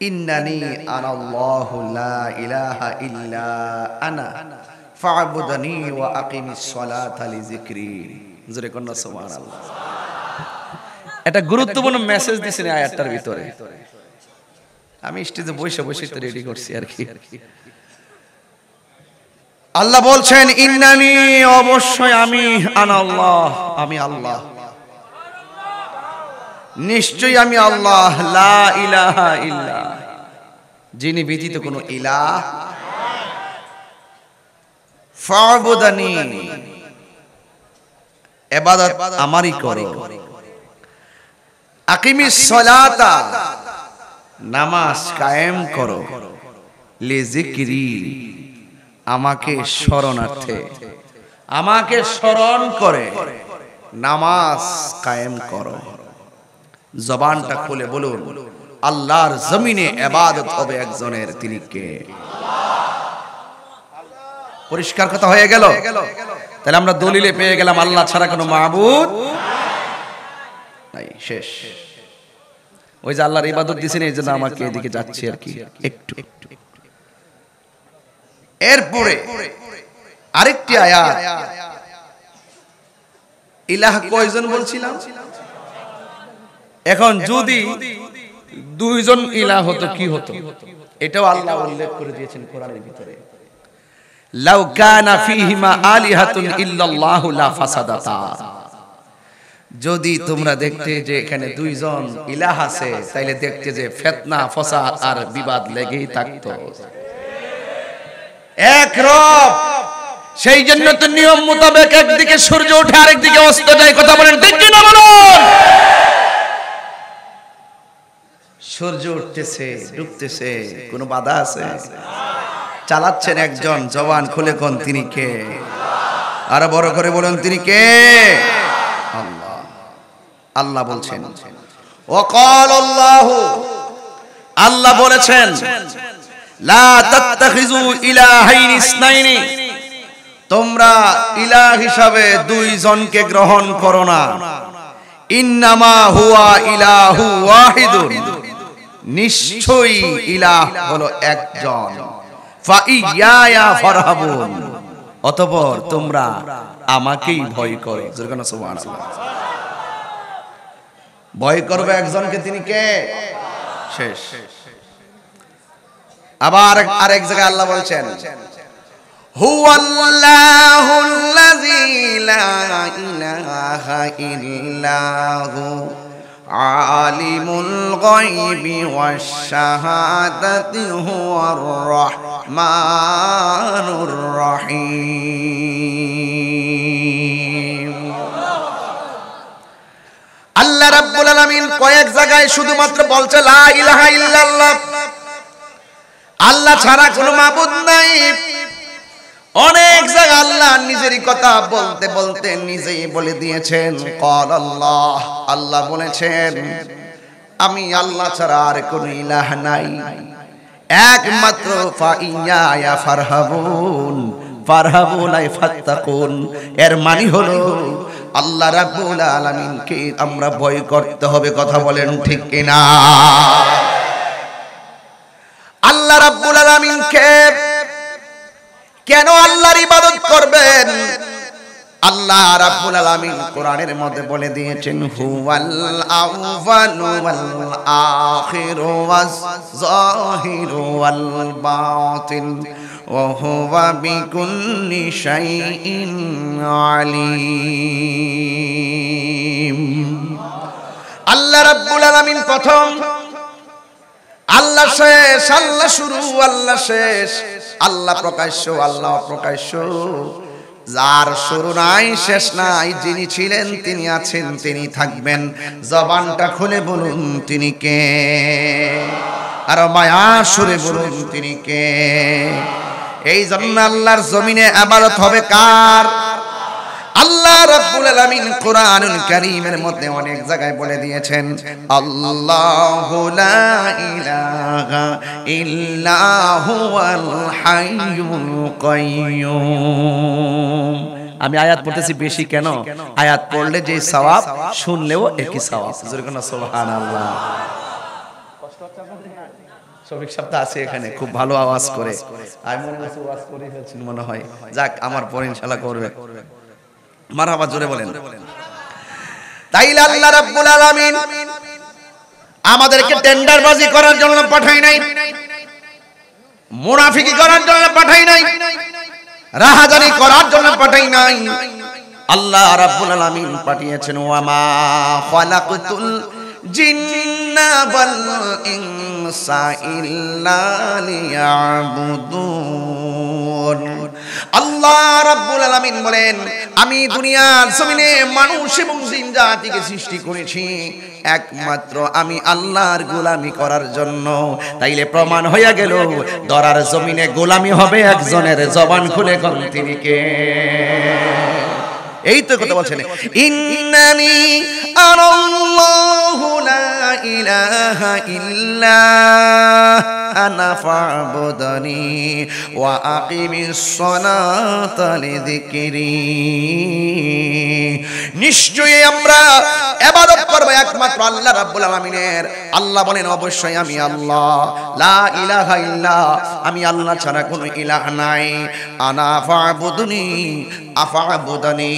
ইন্নানি আনাল্লাহু লা ইলাহা ইল্লা আনা ফা'বুদনি ওয়া আকিমিস সালাতা লিযিকরি। জোরে কন্না সুবহানাল্লাহ। এটা গুরুত্বপূর্ণ মেসেজ দিছেন আয়াতটার ভিতরে। আমি স্টেজে বসে বসে তো রেডি করছি আর কি। আল্লাহ বলছেন ইন্নানি, অবশ্যই আমি, আনা আল্লাহ, আমি আল্লাহ, নিশ্চয়ই আমি আল্লাহ, লা ইলাহা ইল্লা, যিনি ব্যতীত কোনো ইলাহ, ফা'বুদনি, ইবাদত আমারই করো, আকিমিস সালাতা, নামাজ কায়েম করো, লিযিকরি, আমাকে স্মরণার্থে, আমাকে স্মরণ করে নামাজ কায়েম করো। জবানটা খুলে বলুন, আল্লাহর জমিনে ইবাদত হবে একজনের, তিনি কে? পরিষ্কার কথা হয়ে গেল। তাহলে আমরা দলিলে পেয়ে গেলাম আল্লাহ ছাড়া কোনো মাবুদ নাই, শেষ। ওই যে আল্লাহর ইবাদত দিছেন, এই জন্য আমাকে এদিকে যাচ্ছি আর কি একটু। এরপরে আরেকটি আয়াত, ইলাহ কয়জন বলছিলাম? এখন যদি দুইজন ইলাহ হতো কি হতো? এটাও আল্লাহ উল্লেখ করে দিয়েছেন কোরআনের ভিতরে। লাউ কানা ফীহিমা আলিহাতুন ইল্লাল্লাহু লা ফাসাদাতা, যদি তোমরা দেখতে যে এখানে দুইজন ইলাহ আছে, তাইলে দেখতে যে ফিতনা ফাসাদ আর বিবাদ লেগেই থাকতো। এক রব, সেই জন্য তো নিয়ম মোতাবেক একদিকে সূর্য ওঠে আরেকদিকে অস্ত যায়। কথা বলেন ঠিক কি না বলুন? সূর্য উঠতেছে ডুবতেছে, কোনো বাধা আছে? চালাচ্ছেন একজন, জবান খুলে কোন তিনি কে? আরো বড় করে বলুন তিনি কে? আল্লাহ। আল্লাহ বলছেন ওয়াকালাল্লাহু, আল্লাহ বলেছেন লা তাত্তাখিযু ইলাহাইনি ইসনাইনি, তোমরা ইলাহ হিসাবে দুইজনকে গ্রহণ করো না। ইন্নামা হুয়া ইলাহু ওয়াহিদুন, নিশ্চয়ই ইলাহ হলো একজন। ফাইয়ায়া ফারহাবুন, অতঃপর তোমরা আমাকেই ভয় করো। সুবহানাল্লাহ। ভয় করবে একজনকে, তিনি কে? শেষ। আবার আরেক জায়গায় আল্লাহ বলছেন হুয়াল্লাহুল্লাযী লা ইলাহা ইল্লাহু আলিমুল গায়বি ওয়াশ শাহাদাতি হুয়ার রাহমানুর রহিম। আল্লাহ রাব্বুল আলামিন কয়েক জায়গায় শুধুমাত্র বলছে লা ইলাহা ইল্লাল্লাহ, আল্লাহ ছাড়া কোনো মাবুদ নাই। অনেক জায়গায় আল্লাহ নিজেরই কথা বলতে বলতে নিজেই বলে দিয়েছেন ক্বালাল্লাহ, আল্লাহ বলেছেন আমি আল্লাহ ছাড়া আর কোনো ইলাহ নাই, একমাত্র ফাইয়ায়া ফারহাবুন, ফারহাবুন আই ফাত্তাকুন। এর মানে হলো আল্লাহ রাব্বুল আলামিনকে আমরা ভয় করতে হবে। কথা বলেন ঠিক কিনা? আল্লাহ রাব্বুল আলামিনকে কেন আল্লাহর ইবাদত করবেন? আল্লাহ রাব্বুল আলামিন কোরআনের মধ্যে বলে দিয়েছেন হুয়াল আউয়ালু ওয়াল আখিরু ওয়াজ যাহিরু ওয়াল বাতিন ওয়া হুয়া বিকুল্লি শাইইন আলিম। আল্লাহ রাব্বুল আলামিন প্রথম, আল্লাহ শেষ, আল্লাহ শুরু, আল্লাহ শেষ, আল্লাহ প্রকাশ্য, আল্লাহ প্রকাশ্য। যার শুরু নাই শেষ নাই, যিনি ছিলেন তিনি আছেন, তিনি থাকবেন। জবানটা খুলে বলুন তিনি কে? আর মায়া সুরে বলুন তিনি কে? এই জন্য আল্লাহর জমিনে ইবাদত হবে কার? আল্লাহ রাব্বুল আলামিন কোরআনুল কারীমের মধ্যে অনেক জায়গায় বলে দিয়েছেন আল্লাহু লা ইলাহা ইল্লা হুয়াল হাইয়ুল কাইয়্যুম। আমি আয়াত পড়তেছি বেশি কেন? আয়াত পড়লে যে সওয়াব, শুনলেও একই সওয়াব। জোরে কোন সুবহানাল্লাহ। কষ্ট হচ্ছে আপনাদের? শফিক সাহেব আছে এখানে, খুব ভালো আওয়াজ করে, আমি মনে হচ্ছে ওয়াজ করে ফেলছেন মনে হয়। যাক, আমার পরে ইনশাআল্লাহ করবে। মারহাবা, জোরে বলেন। তাইলে আল্লাহ রাব্বুল আলামিন আমাদেরকে টেন্ডারবাজি করার জন্য পাঠাই নাই, মুনাফিকি করার জন্য পাঠাই নাই, রাহাজানি করার জন্য পাঠাই নাই। আল্লাহ রাব্বুল আলামিন পাঠিয়েছেন ওয়া মা খালাকতুল জিন্না ওয়াল ইনসা ইল্লা লিয়াবুদুন। আল্লাহ রাব্বুল আলামিন বলেন, আমি দুনিয়ার জমিনে মানুষ এবং জিন জাতিকে সৃষ্টি করেছি একমাত্র আমি আল্লাহর গোলামি করার জন্য। তাইলে প্রমাণ হয়ে গেল দরার জমিনে গোলামি হবে একজনের। জবান খুলে কোন তিনি কে? এই তো কথা বলছেন, ইন্নানি আনাল্লাহু লা ইলাহা ইল্লা আনা ফা'বুদনি ওয়া আকিমিস সালাতা লিযিকরি। নিশ্চয়ই আমরা ইবাদত করব একমাত্র আল্লাহ রাব্বুল আলামিনের। আল্লাহ বলেন, অবশ্যই আমি আল্লাহ, লা ইলাহা ইল্লা, আমি আল্লাহ ছাড়া কোনো ইলাহ নাই। আনা ফা'বুদনি আফা'বুদানি,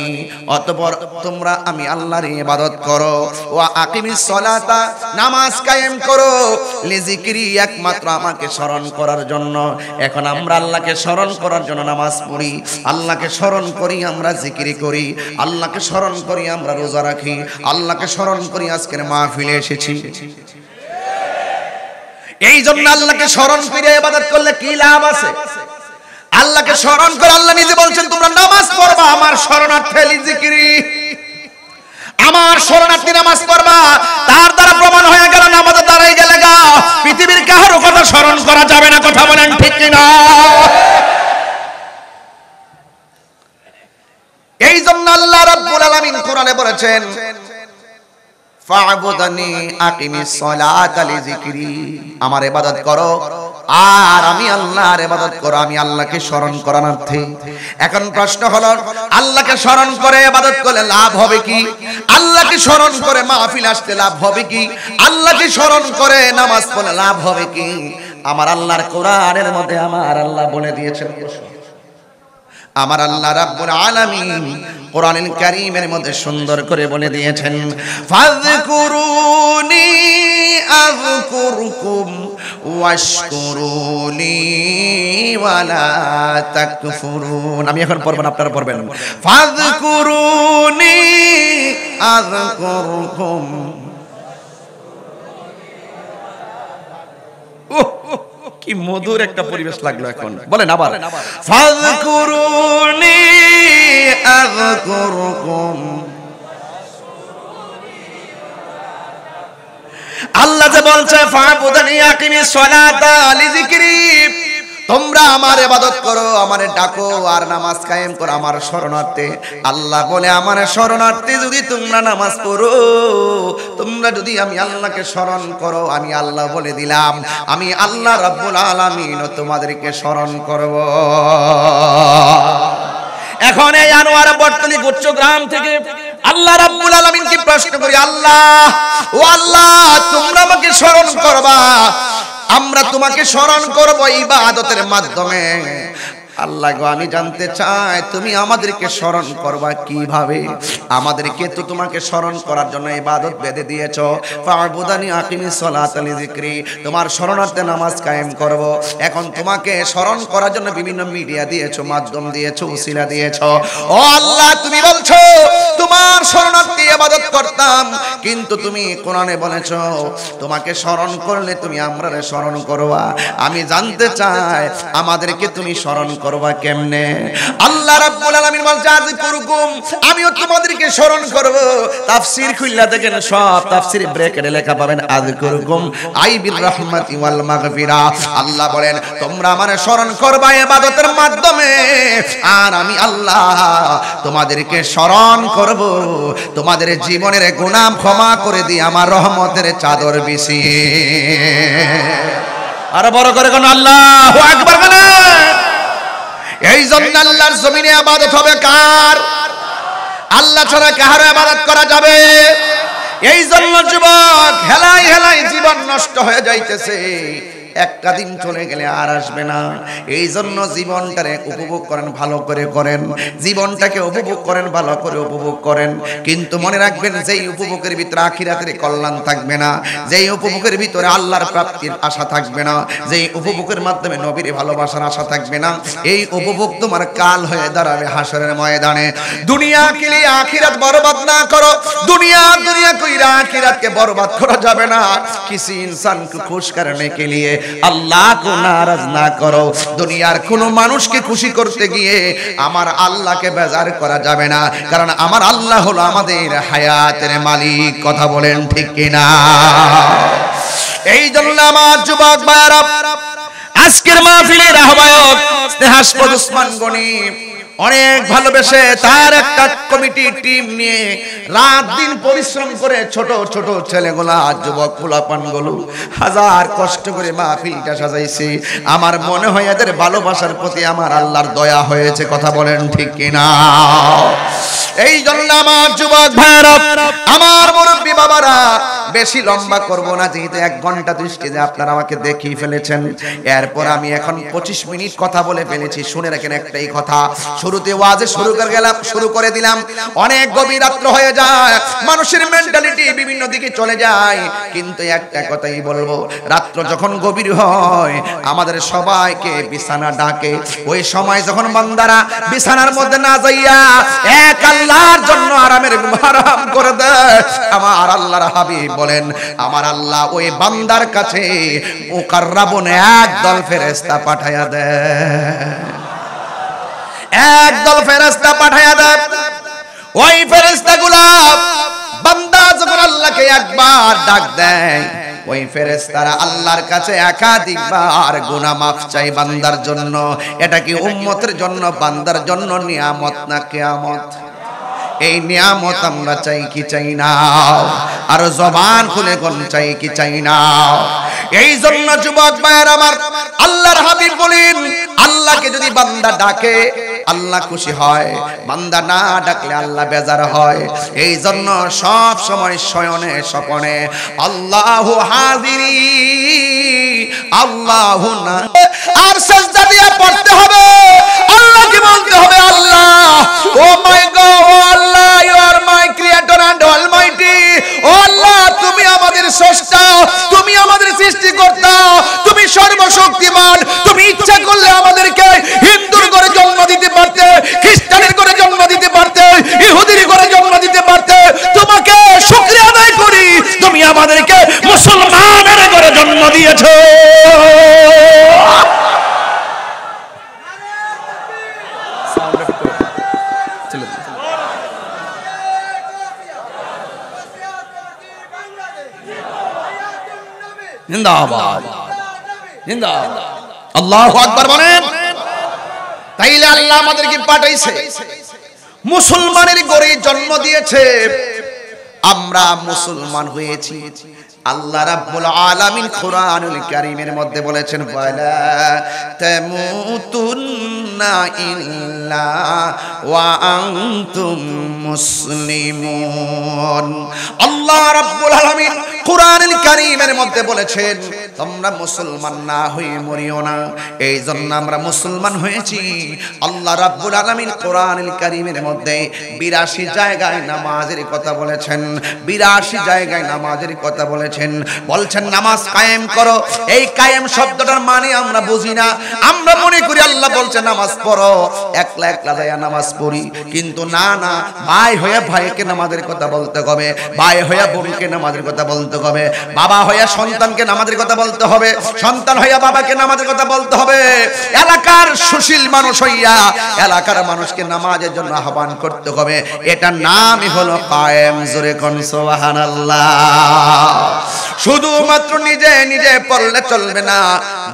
অতঃপর তোমরা আমি আল্লাহর ইবাদত করো। ওয়া আকিমিস সালাতা, নামাজ কায়েম করো। লিযিকরি, একমাত্র আমাকে স্মরণ করার জন্য। এখন আমরা আল্লাহকে স্মরণ করার জন্য নামাজ পড়ি, আল্লাহকে স্মরণ করি আমরা জিকির করি, আল্লাহকে স্মরণ করি আমরা রোজা রাখি, আল্লাহকে স্মরণ করি আজকের মাহফিলে এসেছি। এই জন্য আল্লাহকে স্মরণ করে ইবাদত করলে কি লাভ আছে? আল্লাহকে স্মরণ করে আল্লাহ নিজে বলছেন তোমরা নামাজ পড়বা আমার শরণার্থে, লিযিকরি, আমার শরণার্থী নামাজ পড়বা। তার দ্বারা প্রমাণ হয়ে গেল নামাজের দ্বারাই গেলে গা পৃথিবীর কারো কথা স্মরণ করা যাবে না। কথা বলেন ঠিক কিনা? এই জন্য আল্লাহ রাব্বুল আলামিন কোরআনে বলেছেন, ফা'বুদনি আকিমিস সালাতা লিযিকরি, আমার ইবাদত করো আর আমি আল্লাহর ইবাদত করো, আমি আল্লাহকে স্মরণ করানার্থে। এখন প্রশ্ন হলো, আল্লাহকে স্মরণ করে ইবাদত করলে লাভ হবে কি? আল্লাহকে স্মরণ করে মাহফিল আসতে লাভ হবে কি? আল্লাহকে স্মরণ করে নামাজ পড়লে লাভ হবে কি? আমার আল্লাহর কোরআনের মধ্যে আমার আল্লাহ বলে দিয়েছেন, আমার আল্লাহ রাব্বুল আলামিন কোরআনুল কারীমের মধ্যে সুন্দর করে বলে দিয়েছেন, ফাযকুরুনি আযকুরকুম ওয়াশকুরুনি ওয়ালা তাকফুরুন। আমি এখন পড়ব না, আপনারা পড়বেন। ফাযকুরুনি আযকুরকুম, কি মধুর একটা পরিবেশ লাগলো। এখন বলেন আবার, ফাযকুরুনি আযকুরকুম। আল্লাহ যে বলছে ফা'বুদনি আকিমিস সালাতা লিযিকরি, তোমরা আমার ইবাদত করো, আমারে ডাকো আর নামাজ কায়েম করো আমার শরণার্থে। আল্লাহ বলে, আমার শরণার্থে যদি তোমরা নামাজ পড়ো, তোমরা যদি আমি আল্লাহকে স্মরণ করো, আমি আল্লাহ বলে দিলাম আমি আল্লাহ রাব্বুল আলামিন তোমাদেরকে স্মরণ করব। এখন এই আনোয়ার বর্তনী গুচ্ছ গ্রাম থেকে আল্লাহ রাব্বুল আলামিনকে প্রশ্ন করি, আল্লাহ ও আল্লাহ, তোমরা আমাকে স্মরণ করবা, আমরা তোমাকে স্মরণ করব ইবাদতের মাধ্যমে। আল্লাহ গো, আমি জানতে চাই তুমি আমাদেরকে স্মরণ করবা কিভাবে? আমাদেরকে তো তোমাকে স্মরণ করার জন্য ইবাদত বেঁধে দিয়েছো, ফা'বুদনি আকিমিস সালাতা লিযিকরি, তোমার শরণার্থে নামাজ কায়েম করব। এখন তোমাকে স্মরণ করার জন্য বিভিন্ন মিডিয়া দিয়েছো, মাধ্যম দিয়েছো, উসিলা দিয়েছো। ও আল্লাহ, তুমি বলছো তোমার শরণার্থে ইবাদত করতাম, কিন্তু তুমি কোরআনে বলেছো তোমাকে স্মরণ করলে তুমি আমরারে স্মরণ করবা। আমি জানতে চাই আমাদেরকে তুমি স্মরণ করবা কেমনে? আল্লাহ রাব্বুল আলামিন বলছে, আযকুরকুম, আমিও তোমাদেরকে স্মরণ করব। তাফসীর খুললা দেখেন, সব তাফসীরে ব্র্যাকেটে লেখা পাবেন, আযকুরকুম আই বির রাহমাতি ওয়াল মাগফিরা। আল্লাহ বলেন তোমরা আমারে স্মরণ করবা ইবাদতের মাধ্যমে, আর আমি আল্লাহ তোমাদেরকে স্মরণ করব, তোমাদের জীবনের গুনাহ ক্ষমা করে দিয়ে আমার রহমতের চাদর বিছিয়ে। আর বড় করে কোন আল্লাহু আকবার বলেন। এই জন্য আল্লাহর জমিনে ইবাদত হবে কার? আল্লাহ ছাড়া কার ইবাদত করা যাবে? এই জন্য যুবক হেলাই হেলাই জীবন নষ্ট হয়ে যাইতেছে। একটা দিন চলে গেলে আর আসবে না। এই জন্য জীবনটারে উপভোগ করেন, ভালো করে করেন, জীবনটাকে উপভোগ করেন, ভালো করে উপভোগ করেন। কিন্তু মনে রাখবেন, যেই উপভোগের ভিতরে আখিরাতের কল্যাণ থাকবে না, যেই উপভোগের ভিতরে আল্লাহর প্রাপ্তির আশা থাকবে না, যেই উপভোগের মাধ্যমে নবীর ভালোবাসার আশা থাকবে না, এই উপভোগ তোমার কাল হয়ে দাঁড়াবে হাসরের ময়দানে। দুনিয়া কে লিয়ে আখিরাত বরবাদ না করো। দুনিয়া কইরা আখিরাতকে বরবাদ করা যাবে না। किसी इंसान को खुश करने के लिए अल्लाह को नाराज ना करो। দুনিয়ার কোন মানুষকে খুশি করতে গিয়ে আমার আল্লাহকে বেজার করা যাবে না, কারণ আমার আল্লাহ হলো আমাদের হায়াতের মালিক। কথা বলেন ঠিক কিনা? এই জন্য আমার যুবক ভাইরা, আজকের মাহফিলের আহ্বায়ক স্নেহাস্পদ ওসমান গনি অনেক ভালোবেসে তার একটা কমিটি টিম নিয়ে রাত দিন পরিশ্রম করে ছোট ছোট ছেলেগুলা, যুবক পোলাপানগুলো হাজার কষ্ট করে মাহফিলটা সাজাইছে। আমার মনে হয় এদের ভালোবাসার প্রতি আমার আল্লাহর দয়া হয়েছে। কথা বলেন ঠিক কিনা? এই জন্য আমার যুবক ভাইরা, আমার মুরব্বী বাবারা, বেশি লম্বা করব না, যেহেতু 1 ঘন্টা 20 যে আপনারা আমাকে দেখিয়ে ফেলেছেন। এরপর আমি এখন 25 মিনিট কথা বলে ফেলেছি। শুনে রাখেন একটাই কথা, শুরুতে ওয়াজে শুরু করে দিলাম। অনেক গভীর রাত্র হয়ে যায়, মানুষের মেন্টালিটি বিভিন্ন দিকে চলে যায়, কিন্তু একটা কথাই বলবো, রাত্র যখন গভীর হয় আমাদের সবাইকে বিছানা ডাকে। ওই সময় যখন বান্দারা বিছানার মধ্যে না যাইয়া এক আল্লাহর জন্য আরামের ঘুম হারাম করে দেয়, আমার আল্লাহর হাবিব বলেন, আমার আল্লাহ ওই বান্দার কাছে মুকাররাবুন একদল ফেরেশতা পাঠায়া দেয়। একদল ফেরেশতা পাঠায়া দেয়। ওই ফেরেশতাগুলো বান্দা যখন আল্লাহকে একবার ডাক দেয়, ওই ফেরেশতারা আল্লাহর কাছে একাধিকবার গুনাহ মাফ চাই বান্দার জন্য। এটা কি উম্মতের জন্য, বান্দার জন্য নিয়ামত না কিয়ামত? এই নিয়ামত আমরা চাই কি চাই না? আর জবান খুলে কোন চাই কি চাই না? এই জন্য যুবক ভাইয়ের আমার, আল্লাহর হাবিব বলেন, আল্লাহকে যদি বান্দা ডাকে আল্লাহ খুশি হয়, বান্দা না ডাকলে আল্লাহ বেজার হয়। এই জন্য সব সময় শয়নে স্বপনে আল্লাহু হাজিরি, আল্লাহু না, আর সিজদা দিয়ে পড়তে হবে। আল্লাহকে বলতে হবে, Allah, O my God, O Allah, you are my creator and almighty. ও আল্লাহ, তুমি আমাদের স্রষ্টা, তুমি আমাদের সৃষ্টিকর্তা, তুমি সর্বশক্তিমান। তুমি ইচ্ছা করলে আমাদেরকে হিন্দুর ঘরে জন্ম দিতে পারতে, খ্রিস্টানের ঘরে জন্ম দিতে পারতে, ইহুদির ঘরে জন্ম দিতে পারতে। তোমাকে শুকরিয়া আদায় করি, তুমি আমাদেরকে মুসলমানের ঘরে জন্ম দিয়েছো। জিন্দাবাদ, জিন্দাবাদ, আল্লাহু আকবার বলেন। তাইলে আল্লাহ আমাদেরকে পাঠাইছে, মুসলমানের ঘরে জন্ম দিয়েছে, আমরা মুসলমান হয়েছি। আল্লাহ রাব্বুল আলামিন কোরআনুল কারীমের মধ্যে বলেছেন, ওয়ালা তামুতুন্না ইল্লা ওয়া আনতুম মুসলিমুন। আল্লাহ রাব্বুল আলামিন কোরআনুল কারীমের মধ্যে বলেছেন, তোমরা মুসলমান না হয়ে মরিও না। এই জন্য আমরা মুসলমান হয়েছি। আল্লাহ রাব্বুল আলামিন কোরআনুল কারীমের মধ্যে 82 জায়গায় নামাজের কথা বলেছেন। 82 জায়গায় নামাজের কথা বলেছেন। বলছেন নামাজ কায়েম করো। এই কায়েম শব্দটার মানে আমরা বুঝি না। আমরা মনে করি আল্লাহ বলছে নামাজ পড়ো, একলা একলা যায় নামাজ পড়ি। কিন্তু না না, ভাই হয়ে ভাইকে নামাজের কথা বলতে হবে, ভাই হয়ে বোনকে নামাজের কথা বলতে হবে, বাবা হয়ে সন্তানকে নামাজের কথা বলতে হবে, সন্তান হইয়া বাবাকে নামাজের কথা বলতে হবে। এলাকার সুশীল মানুষ হইয়া এলাকার মানুষকে নামাজের জন্য আহ্বান করতে হবে। এটার নামই হলো কায়েম। জোরে কোন সুবহানাল্লাহ। শুধুমাত্র নিজে নিজে পড়লে চলবে না,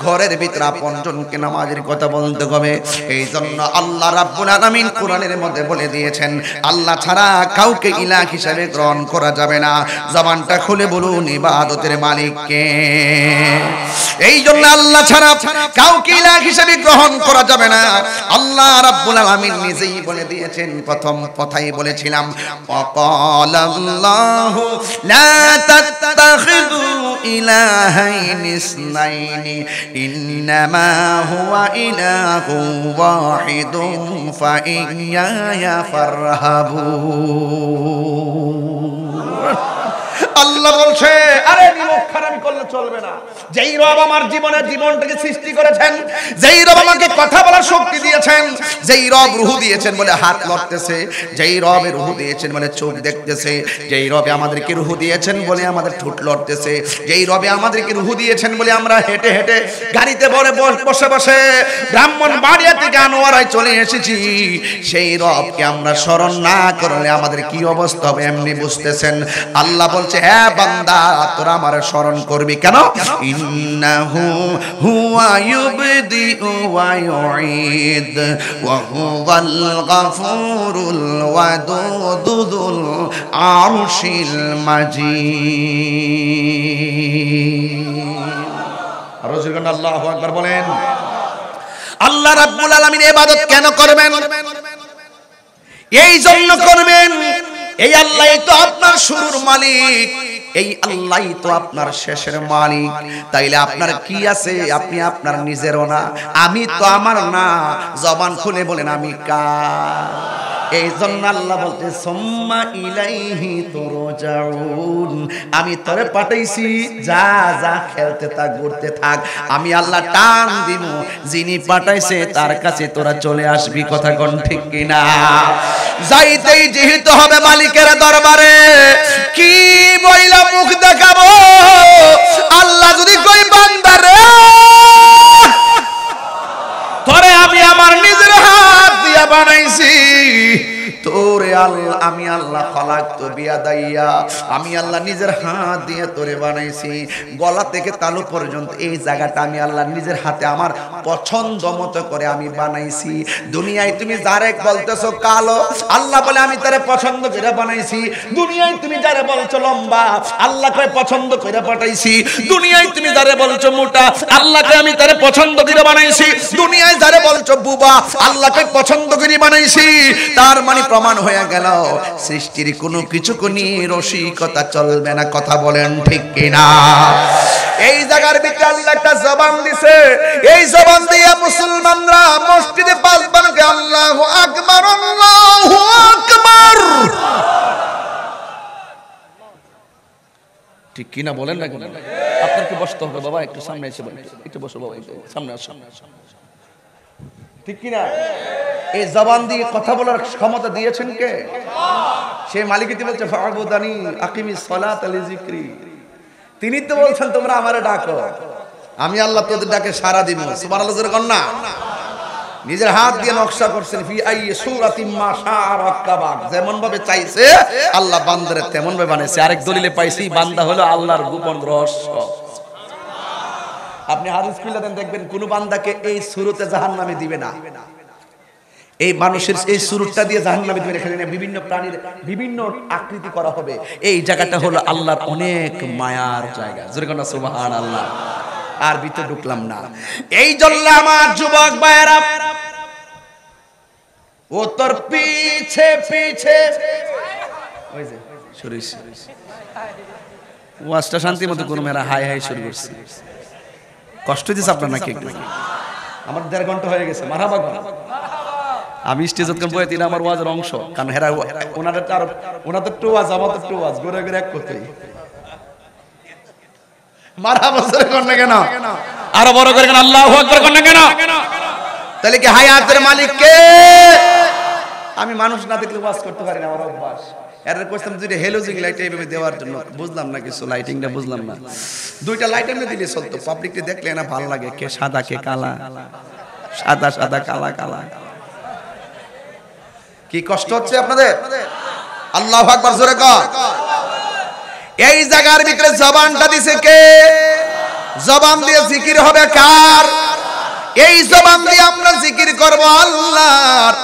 ঘরের ভিতরে আপনজনকে নামাজের কথা বলতে হবে। এই জন্য আল্লাহ রাব্বুল আলামিন কোরআনের মধ্যে বলে দিয়েছেন, আল্লাহ ছাড়া কাউকে ইলাহ হিসেবে গ্রহণ করা যাবে না। জবানটা খুলে বলুন, ইবাদতের মালিক কে? এই জন্য আল্লাহ ছাড়া কাউকে ইলাহ হিসেবে গ্রহণ করা যাবে না। আল্লাহ রাব্বুল আলামিন নিজেই বলে দিয়েছেন, প্রথম কথাই বলেছিলাম, ওয়াকালাল্লাহু লা তাত্তাখিযু তাত্তাখিযু ইলাহাইনি ইসনাইনি ইন্নামা হুয়া ইলাহু ওয়াহিদুন ফাইয়ায়া ফারহাবুন। আল্লাহ বলছে আরে নিমক খারামি করলে চলবে না। যেই রব আমার জীবনের জীবনটাকে সৃষ্টি করেছেন, যেই রব আমাকে কথা বলার শক্তি দিয়েছেন, যেই রব রূহ দিয়েছেন বলে হাত লড়তেছে, যেই রবে রূহ দিয়েছেন বলে চোখ দেখতেছে, যেই রবে আমাদেরকে রূহ দিয়েছেন বলে আমাদের ঠোঁট লড়তেছে, যেই রবে আমাদেরকে রূহ দিয়েছেন বলে আমরা হেঁটে হেঁটে গাড়িতে বসে বসে ব্রাহ্মণবাড়িয়া থেকে আনোয়ারায় চলে এসেছি, সেই রবকে আমরা স্মরণ না করলে আমাদের কি অবস্থা হবে এমনি বুঝতেছেন। আল্লাহ বলছে হ্যাঁ বান্দা তোরা আমার স্মরণ করবি কেন? ইন্নাহু হুয়া ইউবদিউ ওয়া ইউঈদ ওয়া হুয়াল গাফুরুল ওয়াদুদুল আরশিল মাজিদ। আর রাসূল আল্লাহু আকবার বলেন। আল্লাহ রাব্বুল আলামিন ইবাদত কেন করবেন? এই জন্য করবেন, এই আল্লাহই তো আপনার শুরুর মালিক, এই আল্লাহই তো আপনার শেষের মালিক। তাইলে আপনার কি আছে? আপনি আপনার নিজেরও না, আমি তো আমার না। জবান খুলে বলেন আমি কার? এই জন্য আল্লাহ বলতে সুম্মা ইলাইহি তুরজাউন, আমি তোরে পাঠাইছি, যা যা খেলতে থাক ঘুরতে থাক, আমি আল্লাহ টান দিব, যিনি পাঠাইছে তার কাছে তোরা চলে আসবি। কথা কোন ঠিক কিনা? যাইতেই যেহেতু হবে মালিকের দরবারে, কি বইলা মুখ দেখাবো? আল্লাহ যদি কই বান্দারে তোরে আমি আমার নিজের হাত দিয়া বানাইছি, তোরে আল্লাহ আমি আল্লাহ খলাকতু বিয়াদাইয়া, আমি আল্লাহ নিজের হাত দিয়ে তোরে বানাইছি, গলা থেকে তালু পর্যন্ত এই জায়গাটা আমি আল্লাহ নিজের হাতে আমার পছন্দ মতো করে আমি বানাইছি। দুনিয়ায় তুমি যারে বলতেছো কালো, আল্লাহ বলে আমি তারে পছন্দ করে বানাইছি। দুনিয়ায় তুমি যারে বলছো লম্বা, আল্লাহ কয় পছন্দ করে পাঠাইছি। দুনিয়ায় তুমি যারে বলছো মোটা, আল্লাহ কয় আমি তারে পছন্দ করে বানাইছি। দুনিয়ায় যারে বলছো বুবা, আল্লাহ কয় পছন্দ করে বানাইছি। তার মানে প্রমাণ হয়ে গেল সৃষ্টির কোনো কিছু কোনি রসিকতা চলবে না। কথা বলেন ঠিক কিনা? এই জায়গার ভিতরে আল্লাহ একটা জবান দিছে, এই জবান দিয়ে মুসলমানরা মসজিদে পাঁচবার আল্লাহু আকবার আল্লাহু আকবার, ঠিক কিনা বলেন না? আপনার কি বসতে হবে বাবা? একটু সামনে এসে বলেন, একটু বসো বাবা, সামনে আসো, ঠিক কিনা? এই জবান দিয়ে কথা বলার ক্ষমতা দিয়েছেন কে? সেই মালিকই বলছে ফাবুদানি আকিমিস সালাত লিযিকরি। তিনি তো বলছেন তোমরা আমারে ডাকো, আমি আল্লাহ তোদের ডাকে সাড়া দিব। সুবহানাল্লাহ জোরে কর না। নিজের হাত দিয়ে নকশা করছেন, ফি আই সূরাতিম মা শাআ রাক্কাবা, যেমন ভাবে চাইছে আল্লাহ বান্দারে তেমন ভাবে বানাইছে। আরেক দলিলে পাইছি বান্দা হলো আল্লাহর গোপন রহস্য। আপনি হাদিস খুলে দেন, দেখবেন কোন বান্দাকে এই সূরতে জাহান্নামে দিবে না। এই মানুষের এই সুরতটা দিয়ে জাহান্নামে দিবেন। এখানে বিভিন্ন প্রাণীর বিভিন্ন আকৃতি করা হবে। এই জায়গাটা হলো আল্লাহর অনেক মায়ার জায়গা। জোরে কোন সুবহানাল্লাহ। আর ভিতরে ঢুকলাম না। এই জন্য আমার যুবক ভাইরা, ও তোর পিছে পিছে ওই যে শুরুই ওয়াজটা শান্তি মতো কোন মেরা হাই হাই শুরু করছে। কষ্ট দিছে আপনার নাকি? আমার 1.5 ঘন্টা হয়ে গেছে। মারহাবা। আমি স্টেজত কোন বইতে না আমার ওয়াজের অংশ, কারণ হেরা ওনাদের টু ওয়াজ আমাদের টু ওয়াজ ঘুরে ঘুরে এক করতেই। মারহাবা জোরে কোন না কেন? আরো বড় করে কেন আল্লাহু আকবার কোন না কেন? তাহলে কি হায়াতের মালিক কে? আমি মানুষ না দেখলে ওয়াজ করতে পারি না, আমার অভ্যাস। এর কইতাম দুইটা হেলোজিং লাইট এইভাবে দেওয়ার জন্য, বুঝলাম না কিছু, লাইটিংটা বুঝলাম না। দুইটা লাইট এমনি দিলে চলতো, পাবলিককে দেখলে না ভালো লাগে, কে সাদা কে কালা, সাদা সাদা কালা কালা। কি কষ্ট হচ্ছে আপনাদের? আল্লাহু আকবার জোরে কর। এই জায়গার ভিতরে জবানটা দিছে কে? জবান দিয়ে জিকির হবে কার? এই জবান দিয়ে আমরা জিকির করব আল্লাহর।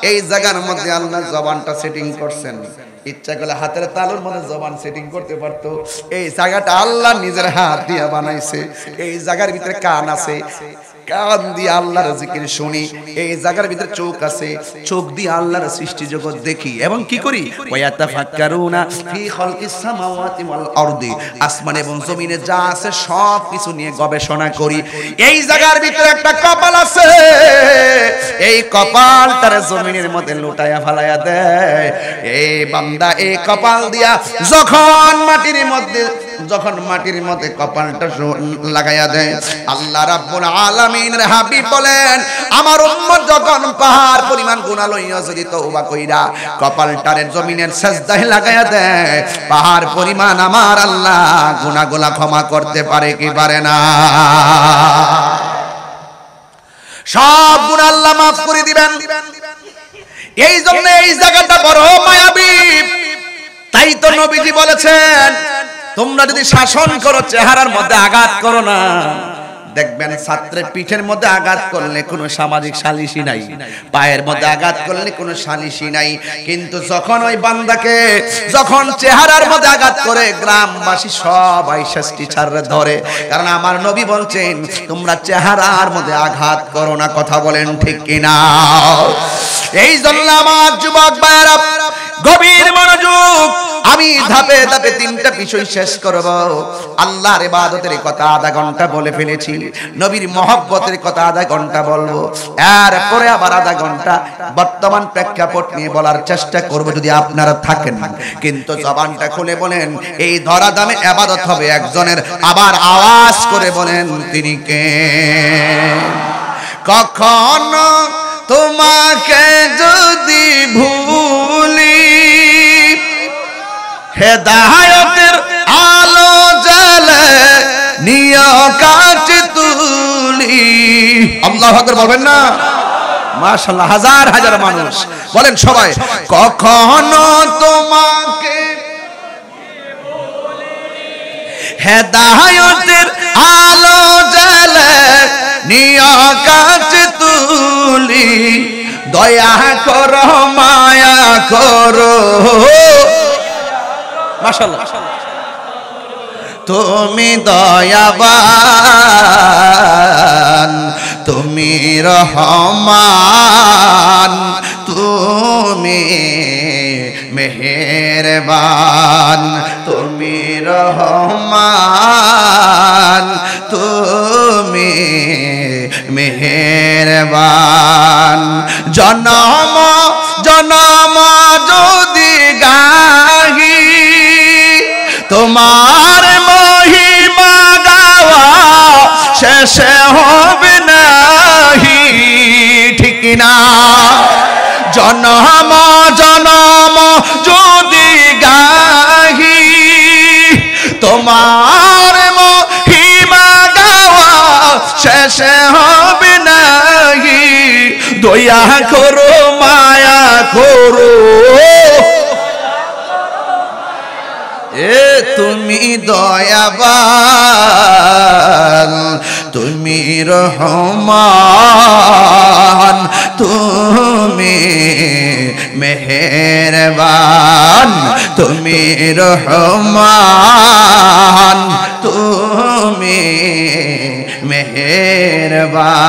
এই জায়গার মধ্যে আল্লাহ জবানটা সেটিং করছেন। ইচ্ছা করলে হাতের তালুর মধ্যে জবান সেটিং করতে পারতো। এই জায়গাটা আল্লাহ নিজের হাত দিয়ে বানাইছে। এই জায়গার ভিতরে কান আছে, কান দিয়ে আল্লাহর জিকির শুনি। এই জায়গার ভিতরে চোখ আছে, চোখ দিয়ে আল্লাহর সৃষ্টি জগৎ দেখি এবং কি করি, ওয়ায়াতাফাক্কারুনা ফি খালকিস সামাওয়াতি ওয়াল আরদি, আসমান এবং জমিনে যা আছে সব কিছু নিয়ে গবেষণা করি। এই জায়গার ভিতরে একটা কপাল আছে, এই কপালটারে জমিনের মধ্যে লুটায়া ফালায়া দেয়। এই বান্দা এই কপাল দিয়া যখন মাটির মধ্যে কপালটা লাগাইয়া দেয়, আল্লাহ রাব্বুল আলামিনের হাবিব বলেন, আমার উম্মত যখন পাহাড় পরিমাণ গুনাহ লইয়া যদি তওবা কইরা কপালটারে জমিনের সিজদায় লাগাইয়া দেয়, পাহাড় পরিমাণ আমার আল্লাহ গুনাহগুলো ক্ষমা করতে পারে কি পারে না? সব গুনাহ আল্লাহ মাফ করে দিবেন। এই জন্য এই জায়গাটা বড় মায়াবী। তাই তো নবীজি বলেছেন, তোমরা যদি শাসন করো চেহারার মধ্যে আঘাত করো না। দেখবেন ছাত্রের পিঠের মধ্যে আঘাত করলে কোনো সামাজিক সালিশি নাই, পায়ের মধ্যে আঘাত করলে কোনো সালিশি নাই, কিন্তু যখন ওই বান্দাকে যখন চেহারার মধ্যে আঘাত করে গ্রামবাসী সব আইসাস টিচাররা ধরে। কারণ আমার নবী বলছেন, তোমরা চেহারার মধ্যে আঘাত করো না। কথা বলেন ঠিক কিনা? এই জন্য আমার যুবক ভাইরা গভীর মনোযোগ, আমি ধাপে ধাপে তিনটা বিষয় শেষ করব। আল্লাহর ইবাদতের কথা আধা ঘন্টা বলে ফেলেছি, নবীর মহব্বতের কথা আধা ঘন্টা বলবো, এরপরে আবার আধা ঘন্টা বর্তমান প্রেক্ষাপট নিয়ে বলার চেষ্টা করব যদি আপনারা থাকেন। কিন্তু জবানটা খুলে বলেন, এই ধরাধামে ইবাদত হবে একজনের। আবার আওয়াজ করে বলেন, তিনি কে? কখনো তোমাকে যদি ভুলি, হেদায়েতের আলো জ্বালে নিয়ে কাজ তুলি। আল্লাহু আকবার বলবেন না? মাশাআল্লাহ, হাজার হাজার মানুষ বলেন সবাই, কখনো তোমাকে হেদায়েতের আলো জ্বালে নিয়ে কাজ তুলি, দয়া করো মায়া করো। মাশাআল্লাহ, তুমি দয়াবান, তুমি রহমান, তুমি মেহেরবান, তুমি রহমান, তুমি মেহেরবান। জনম জনম যদি গাহি তোমার মহিমা গাওয়া শেষে হবে নাহি, ঠিক না? জনম জনম যদি গাহি তোমার মহিমা গাওয়া শেষে হবে নাহি, দয়া করো মায়া করো। তুমি দয়াবান, তুমি রহমান, তুমি মেহেরবান, তুমি রহমান, তুমি মেহেরবান।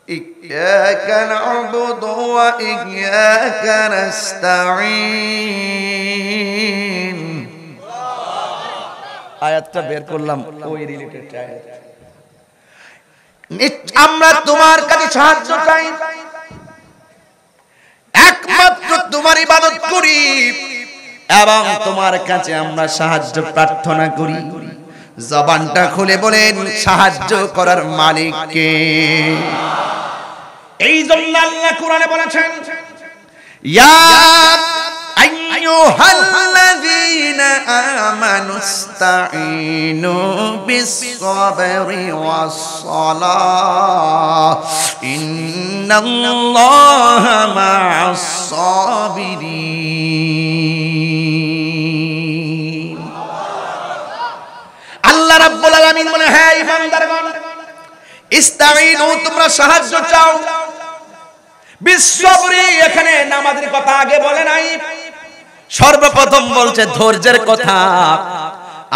إياك نعبد وإياك نستعين। আয়াতটা বের করলাম ওই রিলেটেড আয়াত। আমরা তোমার কাছে সাহায্য চাই, একমাত্র তোমার ইবাদত করি এবং তোমার কাছে আমরা সাহায্য প্রার্থনা করি। জবানটা খুলে বলেন, সাহায্য করার মালিক কে? এই জন্য আল্লাহ কোরআনে বলেছেন, ইয়া আইয়ুহাল্লাযীনা আমানুস্তাঈনু বিস-সাবরি ওয়াস-সালাহ ইন্নাল্লাহা মা'আস-সাবিরিন। আল্লাহ রাব্বুল আলামিন বলে, হে ঈমানদারগণ, ইস্তাঈনু, তোমরা সাহায্য চাও, বিস-সাবরি, এখানে নামাজের কথা আগে বলে নাই, সর্বপ্রথম বলছে ধৈর্যের কথা।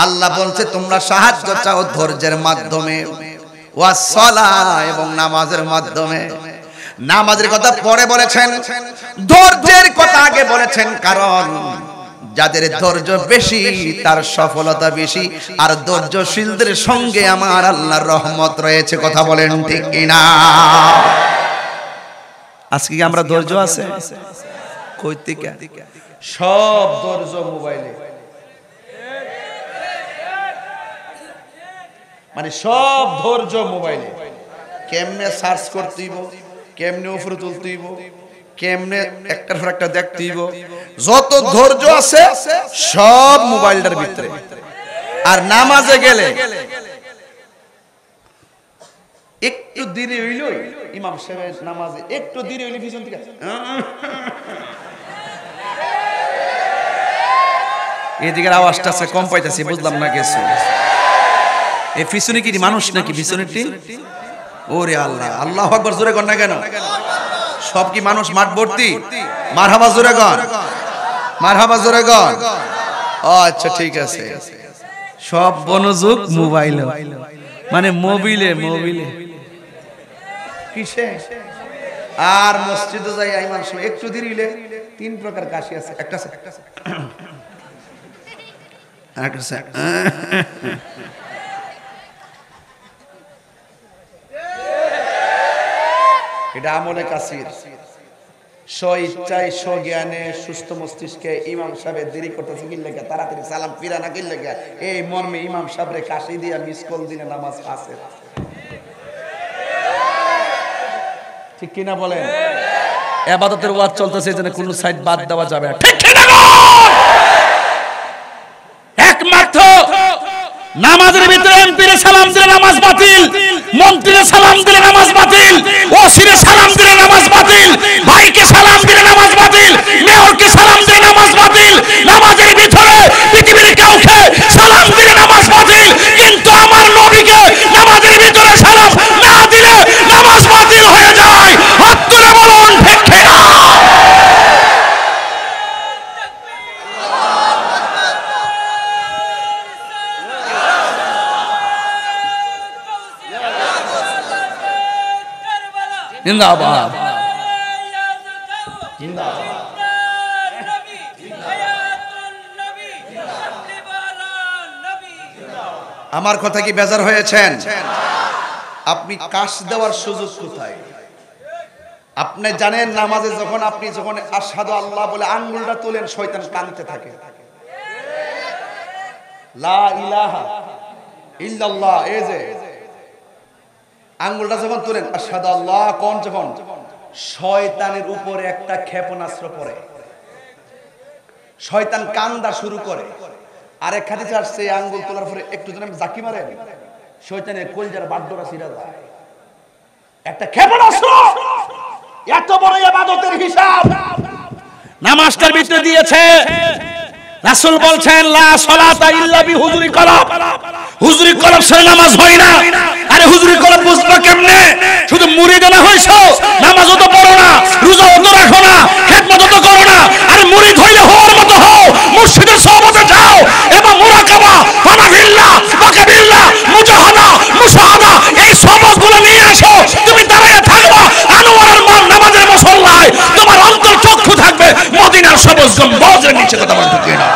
আল্লাহ বলছে তোমরা সাহায্য চাও ধৈর্যের মাধ্যমে, ওয়াস-সালাহ, এবং নামাজের মাধ্যমে। নামাজের কথা পরে বলেছেন, ধৈর্যের কথা আগে বলেছেন, কারণ যাদের ধৈর্য বেশি তার সফলতা বেশি, আর ধৈর্যশীলদের সঙ্গে আমার আল্লাহর রহমত রয়েছে। কথা বলেন ঠিক কিনা? আজকে কি আমরা ধৈর্য আছে? কই থেকে সব ধৈর্য মোবাইলে, মানে সব ধৈর্য মোবাইলে। কেমনে সার্চ করতেইব, কেমনে উপরে তুলতেইব, কেমনে একটার পর একটা দেখতেইব, যত ধৈর্য আছে সব মোবাইলটার ভিতরে। আর নামাজে গেলে একটু দেরি হইল, ইমাম সাহেব নামাজে একটু দেরি হইলে পিছন থেকে এদিকের আওয়াজটা আছে কম পাইতেছি, বুঝলাম না কিছু। এই পিছনে কি মানুষ নাকি পিছনেরটি? ওরে আল্লাহ, আল্লাহু আকবার জোরে কর না কেন? সব কি মানুষ মাঠ ভর্তি? মারহাবা জোরে কর, মারহাবা জোরে কর। ও আচ্ছা ঠিক আছে, সব মনোযোগ মোবাইলে, মানে মোবিলে মোবিলে কিসে। আর মসজিদে যাই ইমাম সাহেব একটু দিরিলে তিন প্রকার কাশি আছে, একটা এটা আমলে কাসির। স্ব-ইচ্ছায় স্ব-জ্ঞানে সুস্থ মস্তিষ্কে ইমাম সাহেব দেরি করতেছে কি লেগে, তাড়াতাড়ি সালাম ফিরা না কি লেগে, এই মর্মে ইমাম সাহেবরে কাশি দিয়া মিস কল দিনে নামাজ আছে। ঠিক কিনা বলেন? ইবাদতের ওয়াজ চলতেছে, যেন কোনো সাইড বাদ দেওয়া যাবে না। ঠিক কিনা? একমাত্র নামাজের ভিতরে এমপিরে সালাম দিলে নামাজ বাতিল, মন্ত্রীরে সালাম দিলে নামাজ বাতিল, ওসিরে সালাম দিলে নামাজ বাতিল, ভাইকে সালাম দিলে নামাজ বাতিল, মেয়রকে সালাম দিলে নামাজ বাতিল। নামাজের ভিতরে পৃথিবীর কাউকে সালাম দিলে নামাজ বাতিল, কিন্তু আমার নবীকে নামাজের ভিতরে সালাম না দিলে নামাজ বাতিল হয়ে যায়। হাত তুলে বলুন ঠিক কিনা? জিন্দাবাদ, আমার কথা কি বেজার হয়েছেন? আপনি কাশ দেওয়ার সুযোগ কোথায়? আপনি জানেন নামাজে যখন আপনি আশহাদু আল্লাহ বলে আঙ্গুলটা তোলেন, শয়তান কাঁদতে থাকে। লা ইলাহা ইল্লাল্লাহ, এই যে আঙ্গুলটা যখন তোলেন আশহাদু আল্লাহ কোন, যখন শয়তানের উপরে একটা ক্ষেপণাস্ত্র পড়ে, শয়তান কান্দা শুরু করে। আর এক হাদিসে আসছে এই আঙ্গুল তোলার পরে একটু যেন জাকি মারেন, শয়তানের কলজার বাড্ডরা ছিঁড়ে যায়। একটা ক্ষেপণাস্ত্র, এত বড় ইবাদতের হিসাব নামাজটার ভিতরে দিয়েছে। রাসূল বলছেন লা সালাতা ইল্লা বিহুজুরি কলব, হুজুরি কলব ছাড়া নামাজ হয় না। আরে হুজুরি কলব বুঝবা কেমনে? শুধু মুরিদ না হইছো, নামাজও তো পড়ো না, রোজাও তো রাখো না, খেদমতও তো করো না। আরে মুরিদ হইলে হওয়ার মতো হও, মুর্শিদের সোহবতে যাও এবং মুরাকাবা, ফানাফিল্লাহ, বাকাবিল্লাহ, মুজাহাদা, মুশাহাদা, এই সবগুলো নিয়ে আসো। তুমি দাঁড়িয়ে থাকবা আনোয়ারের নামাজের মুসল্লায়, তোমার অন্তর চক্ষু থাকবে মদিনার সবুজ গম্বুজের নিচে। কথা বলতে কি না?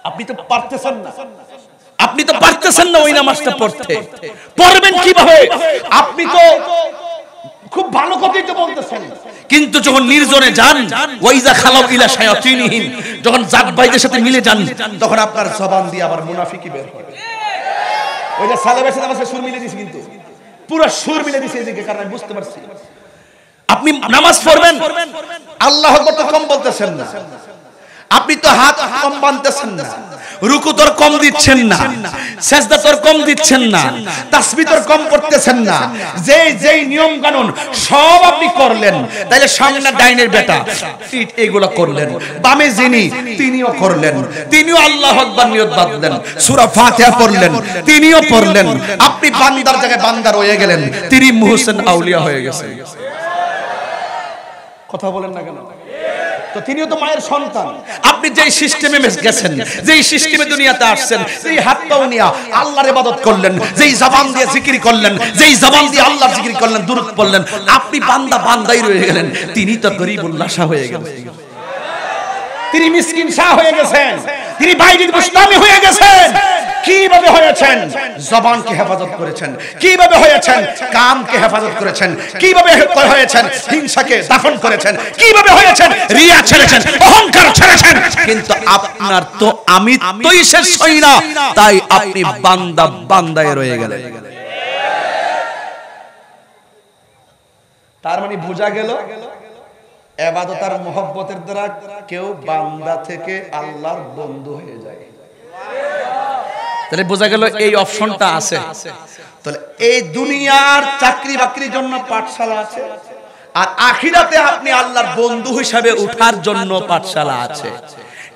আপনি তো পারতেছেন না, আপনি তো পারতেছেন না ওই নামাজটা পড়তে। পড়বেন কিভাবে? আপনি তো খুব ভালো কথাই তো বলতেছেন, কিন্তু যখন নির্জনে যান, ওয়াইজা খালাউ ইলা শায়াতিনহিম, যখন জাত ভাইদের সাথে মিলে যান, তখন আপনার জবান দিয়ে আবার মুনাফিকি বের হয়। ওইটা সালাবের সাথে আমার সুর মিলে দিয়েছে, কিন্তু পুরো সুর মিলে দিয়েছে এদিকে, কারণ আমি বুঝতে পারছি আপনি নামাজ পড়বেন, আল্লাহু আকবার তো কম বলতেছেন না, আপনি তো হাত কম বাঁধতেছেন না, রুকু তোর কম দিচ্ছেন না, সিজদা তোর কম দিচ্ছেন না, তাসবিহ তোর কম করতেছেন না, যেই নিয়ম কানুন সব আপনি করলেন, তাইলে সামনে ডাইনের বেটা এইগুলা করলেন, বামে যিনি তিনিও করলেন, তিনিও আল্লাহু আকবার নিয়ত বাঁধলেন, সূরা ফাতিহা পড়লেন, তিনিও পড়লেন, আপনি বান্দার জায়গায় বান্দা রয়ে গেলেন, তিনি মুহসিন আউলিয়া হয়ে গেছেন। কথা বলেন না কেন? তো তিনিও তো মায়ের সন্তান। আপনি যেই সিস্টেমে গেছেন, যেই সিস্টেমে দুনিয়াতে আসছেন, যেই হাত পাও নিয়া আল্লাহর ইবাদত করলেন, যেই জবান দিয়ে জিকির করলেন, যেই জবান দিয়ে আল্লাহর জিকির করলেন, দুরূদ পড়লেন, আপনি বান্দা বান্দাই রয়ে গেলেন, তিনি তো গরিবুল্লাহ শাহ হয়ে গেলেন, তিনি মিসকিন শাহ হয়ে গেছেন, তিনি বাইজিদ বুস্তামি হয়ে গেছেন। কিভাবে হয়েছেন? জবানকে হেফাজত করেছেন, কিভাবে হয়েছেন? কামকে হেফাজত করেছেন, কিভাবে হয়েছেন? হিংসাকে দাফন করেছেন, কিভাবে হয়েছেন? রিয়া ছেড়েছেন, অহংকার ছেড়েছেন। কিন্তু আপনার তো আমি তোই শেষ হই না, তাই আপনি বান্দা বান্দায় রয়ে গেলেন। তার মানে বোঝা গেল ইবাদত আর মুহাব্বতের দ্বারা কেউ বান্দা থেকে আল্লাহর বন্ধু হয়ে যায়। তাহলে বোঝা গেল এই অপশনটা আছে। তাহলে এই দুনিয়ার চাকরি বাকরির জন্য পাঠশালা আছে, আর আখিরাতে আপনি আল্লাহর বন্ধু হিসাবে ওঠার জন্য পাঠশালা আছে।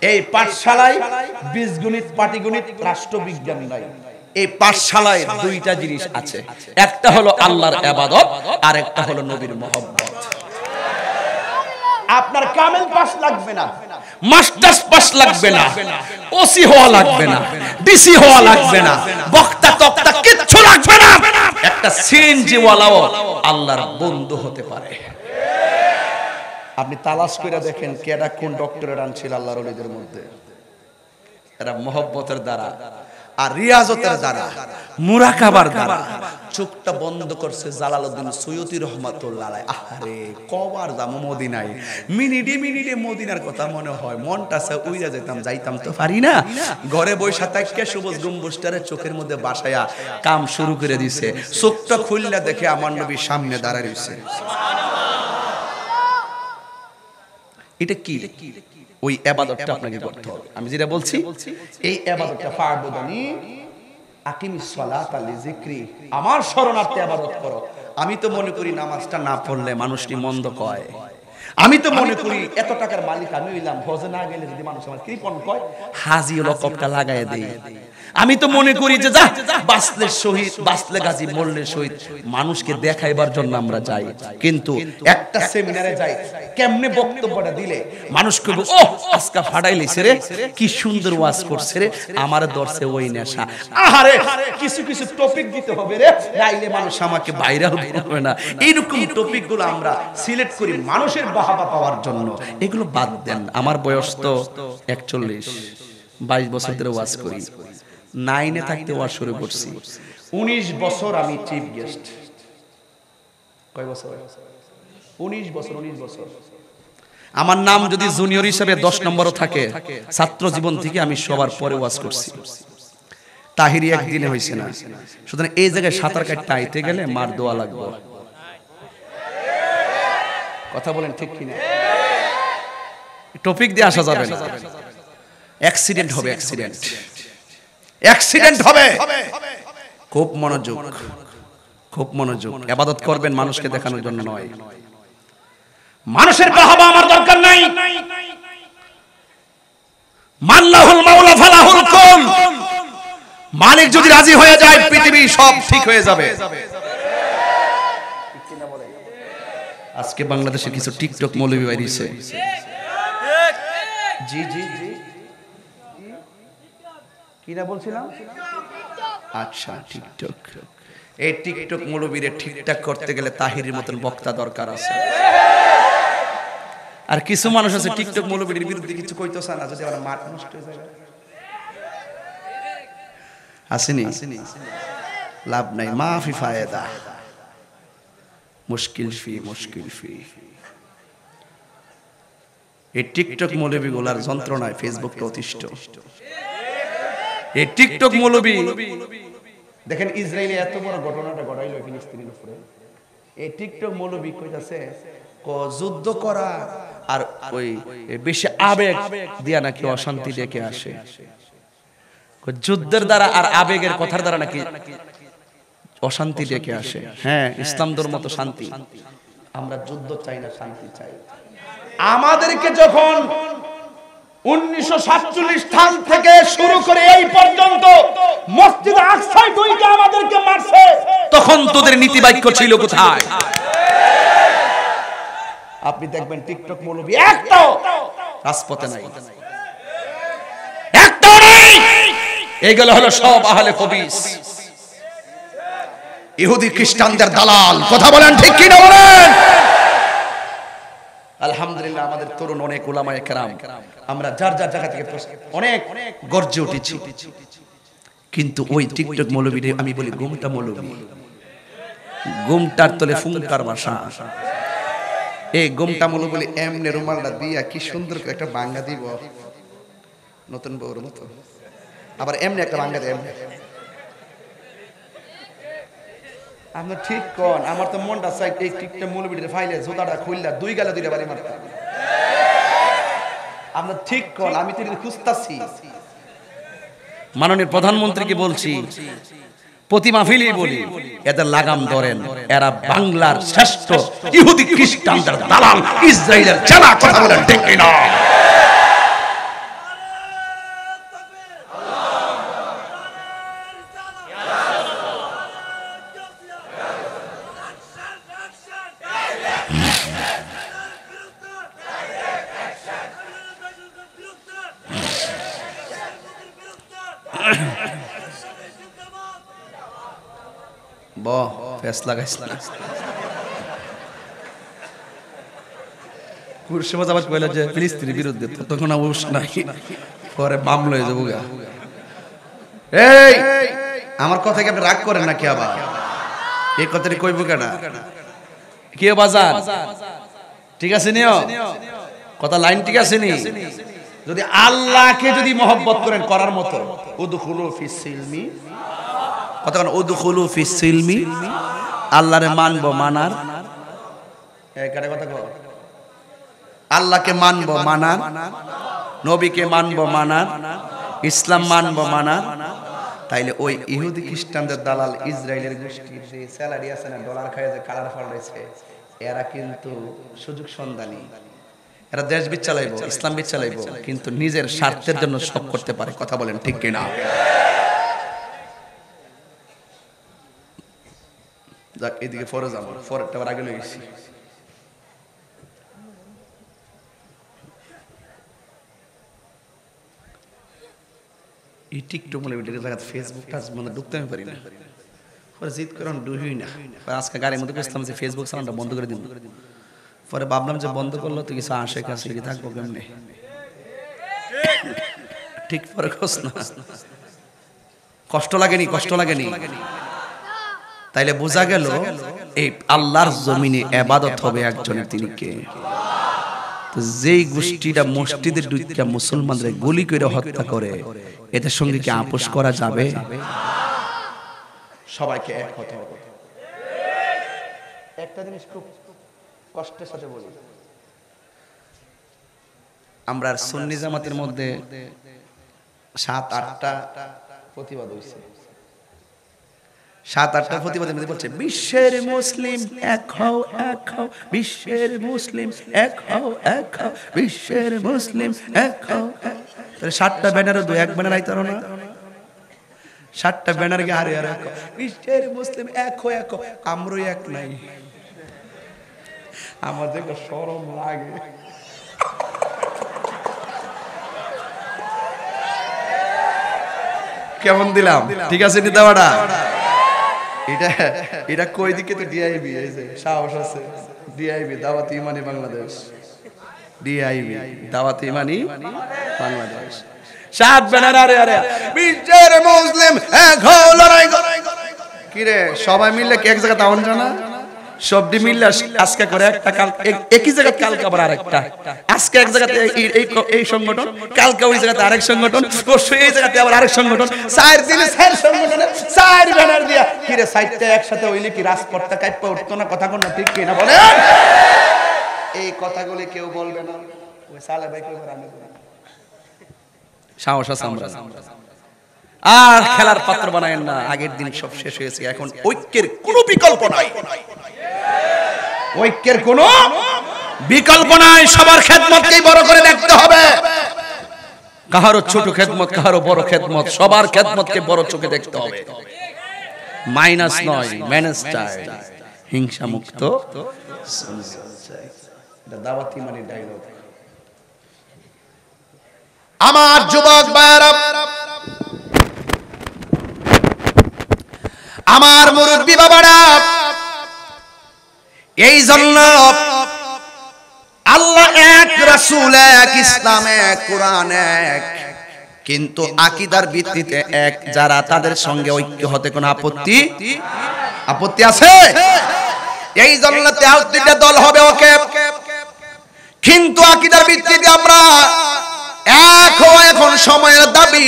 এই পাঠশালায় বীজগণিত, পাটিগণিত, রাষ্ট্রবিজ্ঞান নাই। এই পাঠশালায় দুইটা জিনিস আছে, একটা হলো আল্লাহর ইবাদত, আর একটা হলো নবীর মুহাব্বত। আপনার কামেল পাস লাগবে না, মাস্টার্স পাস লাগবে না, ওসি হওয়া লাগবে না, ডিসি হওয়া লাগবে না, বক্তা তক্তা কিচ্ছু লাগবে না। একটা সিএনজি ওয়ালাও আল্লাহর বন্ধু হতে পারে। আপনি তালাশ করে দেখেন কেডা কোন ডক্টরেট আনছিল আল্লাহর ওলিদের মধ্যে। এরা মুহাব্বতের দ্বারা আর রিয়াজতের দ্বারা, মুরাকাবার দ্বারা চোখটা বন্ধ করছে জালালউদ্দিন সৈয়দী রাহমাতুল্লাহ আলাইহি। আরে কবার যাবো মদিনায়, মিনিটে মিনিটে মদিনার কথা মনে হয়, মনটা চায় উইরা যেতাম, যাইতাম তো পারি না। ঘরে বইসা থাইকা সবুজ গম্বুজটারে চোখের মধ্যে বাসায়া কাম শুরু করে দিছে, চোখটা খুললা দেখে আমার নবী সামনে দাঁড়ায় রইছে। এটা কি? ওই ইবাদতটা আপনাকে করতে হবে। আমি যেটা বলছি, এই ইবাদতটা ফারবুদানি আকিমিস সালাতা লিযিকরি, আমার শরণার্থে ইবাদত করো। আমি তো মনে করি নামাজটা না পড়লে মানুষটি মন্দ কয়। আমি তো মনে করি এত টাকার মালিক আমি হইলাম, হজে না গেলে যদি মানুষ আমার কৃপণ কয়, হাজি লকবটা লাগায় দেই। আমি তো মনে করি যে যা বাসলে শহীদ, বাসলে গাজী, মরলে শহীদ, মানুষকে দেখাইবার জন্য আমরা যাই। কিন্তু একটা সেমিনারে যাই, কেমনে বক্তব্যটা দিলে মানুষ কইবো, ও আজকে ফাটাইলিছে রে, কি সুন্দর ওয়াজ করছে রে, আমার দর্শে ওই নেশা। আহারে কিছু কিছু টপিক দিতে হবে রে, নাইলে মানুষ আমাকে ভাইরাল করবে না। এইরকম টপিক গুলো আমরা সিলেক্ট করি মানুষের বাহাবা পাওয়ার জন্য। এগুলো বাদ দেন। আমার বয়স তো 41, 22 বছর ধরে ওয়াজ করি। 9 থাকতে ওয়াজ শুরু করছি। 19 বছর আমি চিফ গেস্ট। কয় বছর? 19 বছর। 19 বছর। আমার নাম যদি জুনিয়র হিসেবে 10 নম্বরও থাকে, ছাত্র জীবন থেকে আমি সবার পরে ওয়াজ করছি। তাহিরি একদিনে হইছে না। সুতরাং এই জায়গায় সাঁতার কাটতে আইতে গেলে মার দোয়া লাগবে। কথা বলেন ঠিক কিনা? টপিক দিয়ে আসা যাবে না। অ্যাক্সিডেন্ট হবে, অ্যাক্সিডেন্ট হবে। খুব মনোযোগ, খুব মনোযোগ। ইবাদত করবেন মানুষকে দেখানোর জন্য নয়। মানুষের বাহাবা আমার দরকার নাই। মাল্লাহুল মাওলা ফালাহুল কুল। মালিক যদি রাজি হয়ে যায়, পৃথিবী সব ঠিক হয়ে যাবে। আজকে বাংলাদেশের কিছু টিকটক মৌলবি বাইরেছে। জি জি জি, কি না বলছিলাম? আচ্ছা, টিকটক। এই টিকটক মৌলবীরে ঠিকঠাক করতে গেলে তাহিরের মতন বক্তা দরকার আছে। আর কিছু মানুষ আছে টিকটক মৌলবীর বিরুদ্ধে কিছু কইতেছে না, যদি আমার মাঠ নষ্ট হয়ে যায়। আসেনি? লাভ নাই, মাফি ফায়দা, মুশকিল ফি। এই টিকটক মৌলবী গুলার যন্ত্রণায় ফেসবুকটা অতিষ্ঠ। এই টিকটক মৌলবী দেখেন, ইসরায়েলে এত বড় ঘটনাটা ঘটাইলো ফিলিস্তিনের উপরে। এই টিকটক মৌলবী কইতাছে যুদ্ধ করা আর ওই বেশি আবেগ দিয়া নাকি অশান্তি ডেকে আসে। যুদ্ধের দ্বারা আর আবেগের কথার দ্বারা নাকি অশান্তি ডেকে আসে। হ্যাঁ, ইসলাম ধর্ম তো শান্তি। আমরা যুদ্ধ চাই না, শান্তি চাই। আমাদেরকে যখন 1947 সাল থেকে শুরু করে এই পর্যন্ত মসজিদ আকসায় দুইটা আমাদেরকে মারছে, তখন তোদের নীতি বাক্য ছিল কোথায়? আপনি দেখবেন টিকটক মৌলবী একটাও রাজপথে নাই, একটাও নাই। এগুলো হলো সব আহলে হাদিস, ইহুদি খ্রিস্টানদের দালাল। কথা বলেন ঠিক কি না বলেন? আলহামদুলিল্লাহ আমাদের তরুণ অনেক উলামায়ে কেরাম, আমরা যার যার জায়গা থেকে অনেক গর্জে উঠেছি, কিন্তু ওই টিকটক মৌলবীরে আমি বলি গুমটা মৌলবী, গুমটার তলে ফুঙ্কার বাসা। এই গুমটা মৌলবী বলি এমনে রুমালটা দিয়া কি সুন্দর করে একটা বাঙ্গা দিব নতুন বউর মতো, আবার এমনি একটা বাঙ্গা দেয়। আপনি ঠিক কোন, আমার তো মনটা চাই এই টিকটক মৌলবীর ফাইলে জোতাটা খুললা দুই গালে দুইটা বাড়ি মারতাম। আপনি ঠিক কোন, আমি তো খুঁজতাছি। মাননীয় প্রধানমন্ত্রীকে বলছি, প্রতি মাহফিলে বলি এদের লাগাম ধরেন, এরা বাংলার শ্রেষ্ঠ ইহুদি খ্রিস্টানদের দালাল, ইসরায়েলের চেলা। কথা বলেন ঠিক কি না? ফিলিস্তিনের বিরুদ্ধে তখন পরে মামলা হয়ে যাবো। এই আমার কথা কি আপনি রাগ করেন নাকি? আবার এই কথাটি কইব কেনা? কি বাজার ঠিক আছে নিও কথা, লাইন ঠিক আছে নি? যদি আল্লাহকে যদি মহব্বত করেন করার মতো, উদখুলু ফিস সিলমি, কথা কোন উদখুলু ফিস সিলমি, আল্লাহরে মানবো মানার, এই কারে কথা কও, আল্লাহকে মানবো মানার, নবীকে মানবো মানার, ইসলাম মানবো মানার, তাইলে ওই ইহুদি খ্রিস্টানদের দালাল ইসরায়েলের গোষ্ঠীর যে স্যালারি আছে না, ডলার খায় যে কালার ফালাইছে, এরা কিন্তু সুযোগ সন্ধানী। এরা দেশ বিচ চালাইবো, ইসলাম বিচ চালাইবো, কিন্তু নিজের স্বার্থের জন্য সব করতে পারে। কথা বলেন ঠিক কিনা? যাক, এদিকে ফরজ আমার ফরজটা আবার আগে লইছি। এই টিকটক বলে জায়গায় ফেসবুক টাচ বন্ধ ঢুকতে আমি পারি না, পরে জিদ করে ঢুই না। আজকে গাড়ির মধ্যে বুঝলাম যে ফেসবুক চালানটা বন্ধ করে দিন, পরে ভাবলাম যে বন্ধ করলো তো কিছু আসে কাছে কি থাকবো কেমনে, ঠিক পরে খোঁজ না, কষ্ট লাগেনি, কষ্ট লাগেনি। তাইলে বোঝা গেল এই আল্লাহর জমিনে ইবাদত হবে একজনের, তিনি কে? তো যেই গোষ্ঠীটা মসজিদের ঢুকিয়া মুসলমানদের গুলি করে হত্যা করে, এদের সঙ্গে কি আপোষ করা যাবে? সবাইকে এক হতে হবে। একটা জিনিস খুব কষ্টের সাথে বলি, আমরা সুন্নি জামাতের মধ্যে 7-8টা প্রতিবাদ হয়েছে। 7-8টা প্রতিবাদের মধ্যে বলছে বিশ্বের মুসলিম এক হও, এক হও, বিশ্বের মুসলিম এক হও, এক হও, বিশ্বের মুসলিম এক হও। তাহলে 7টা ব্যানারে 2-1 ব্যানার আইতার না, 7টা ব্যানার গে হারে হারে বিশ্বের মুসলিম এক হও, এক হও, আমরাই এক নাই। আমাদের শরম লাগে। কেমন দিলাম? ঠিক আছে নি দাওয়াটা? এটা কই দিকে তো ডিআইবি, এই যে সাহস আছে, ডিআইবি দাওয়াত ইমানি বাংলাদেশ, ডিআইবি দাওয়াত ইমানি বাংলাদেশ। 7 ব্যানার আরে আরে বিশ্বের মুসলিম এক হও, লড়াই কি রে, সবাই মিললে কি এক জায়গা তাওন জানা, সবটি মিললে আজকে করে একটা, কাল একই জায়গা, কালকে আবার আরেকটা, আজকে এক জায়গাতে এই সংগঠন, কালকে ওই জায়গাতে আরেক সংগঠন, পরশু এই জায়গাতে আবার আরেক সংগঠন, 4 দিনে 4 সংগঠনে 4 ব্যানার দিয়া কি রে, 4টা একসাথে হইলে কি রাজপথটা কাইপা উঠতো না? কথা কোন ঠিক কি না বলেন? এই কথাগুলি কেউ বলবে না। ওই সালে ভাই কেউ রানে সাহস আছে আমরা। আর খেলার পাত্র বানায়েন না, আগের দিন সব শেষ হয়েছে। এখন ঐক্যের কোনো বিকল্প নাই, ঐক্যের কোনো বিকল্প নাই। সবার খেদমতকেই বড় করে দেখতে হবে। কাহারো ছোট খেদমত, কাহারো বড় খেদমত, সবার খেদমতকে বড় চোখে দেখতে হবে। মাইনাস নয়, ম্যানেজ চাই, হিংসা মুক্ত চাই। এটা দাওয়াতি মানে ডায়লগ। আমার যুবক ভাইরা, আমার মুরব্বী বাবারা, এই জন্য আল্লাহ এক, রাসূল এক, ইসলাম এক, কোরআন এক, কিন্তু আকীদার ভিত্তিতে এক। যারা তাদের সঙ্গে ঐক্য হতে কোনো আপত্তি আছে? এই জন্য 73টা দল হবে ওকে, কিন্তু আকীদার ভিত্তিতে আমরা এক হওয়া এখন সময়ের দাবি।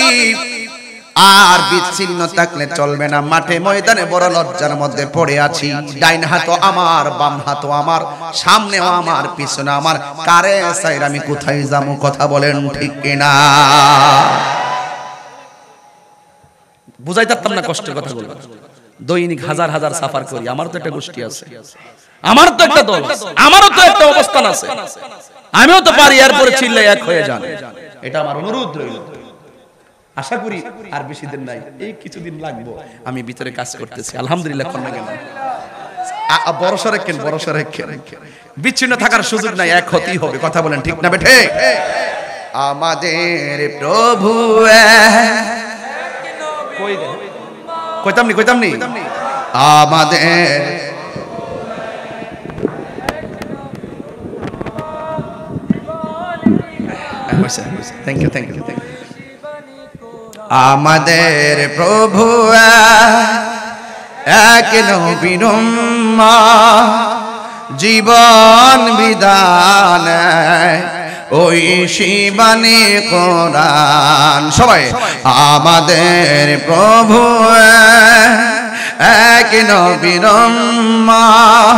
আর বিচ্ছিন্ন থাকলে চলবে না। মাঠে ময়দানে বড় লজ্জার মধ্যে পড়ে আছি। ডাইন হাতও আমার, বাম হাতও আমার, সামনেও আমার, পিছনে আমার। কারে সাইর আমি কোথায় যাবো? কথা বলেন ঠিক কিনা? বুঝাই পারতাম না কষ্টের কথাগুলো। দৈনিক হাজার হাজার সাফার করি। আমার তো একটা গোষ্ঠী আছে, আমার তো একটা দল আছে, আমারও তো একটা অবস্থান আছে। আমিও তো পারি এরপরে চিল্লাই এক হয়ে যান। এটা আমার অনুরোধ রইল। আশা করি আর বেশি দিন নাই, এই কিছুদিন লাগবো। আমি ভিতরে কাজ করতেছি আলহামদুলিল্লাহ। বড় সরেকেন, বড় সরেকেন, বিচ্ছিন্ন থাকার সুযোগ নাই, এক হতেই হবে। কথা বলেন ঠিক না বেঠে? আমাদের প্রভু কইতামনি আমাদের থ্যাংক ইউ। আমাদের প্রভু এক, নবীর উম্মাহ, জীবন বিধান ওই শিবানী কোরআন। সবাই আমাদের প্রভু এক, নবীর উম্মাহ,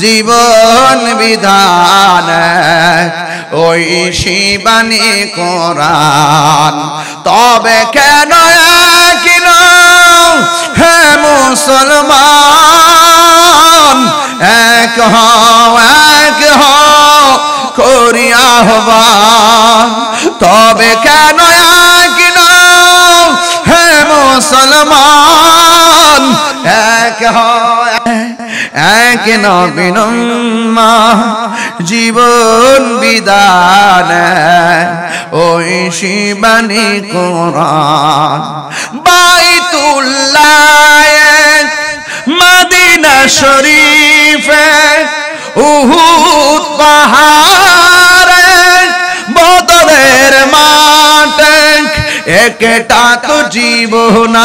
জীবন বিধান ওই শিবানী কোরআন। তবে কেন এক হে মুসলমান, এক হও, এক হও করি আহ্বান। তবে কেন এক হে মুসলমান, এক হও, এক নবীর উম্মাহ, জীবন বিধান ওই শিবানী কোরআন। বাইতুল্লাহ মদিনা শরীফে, উহুদ পাহাড়ে, বদরের মাঠে, একটা তো জীবন,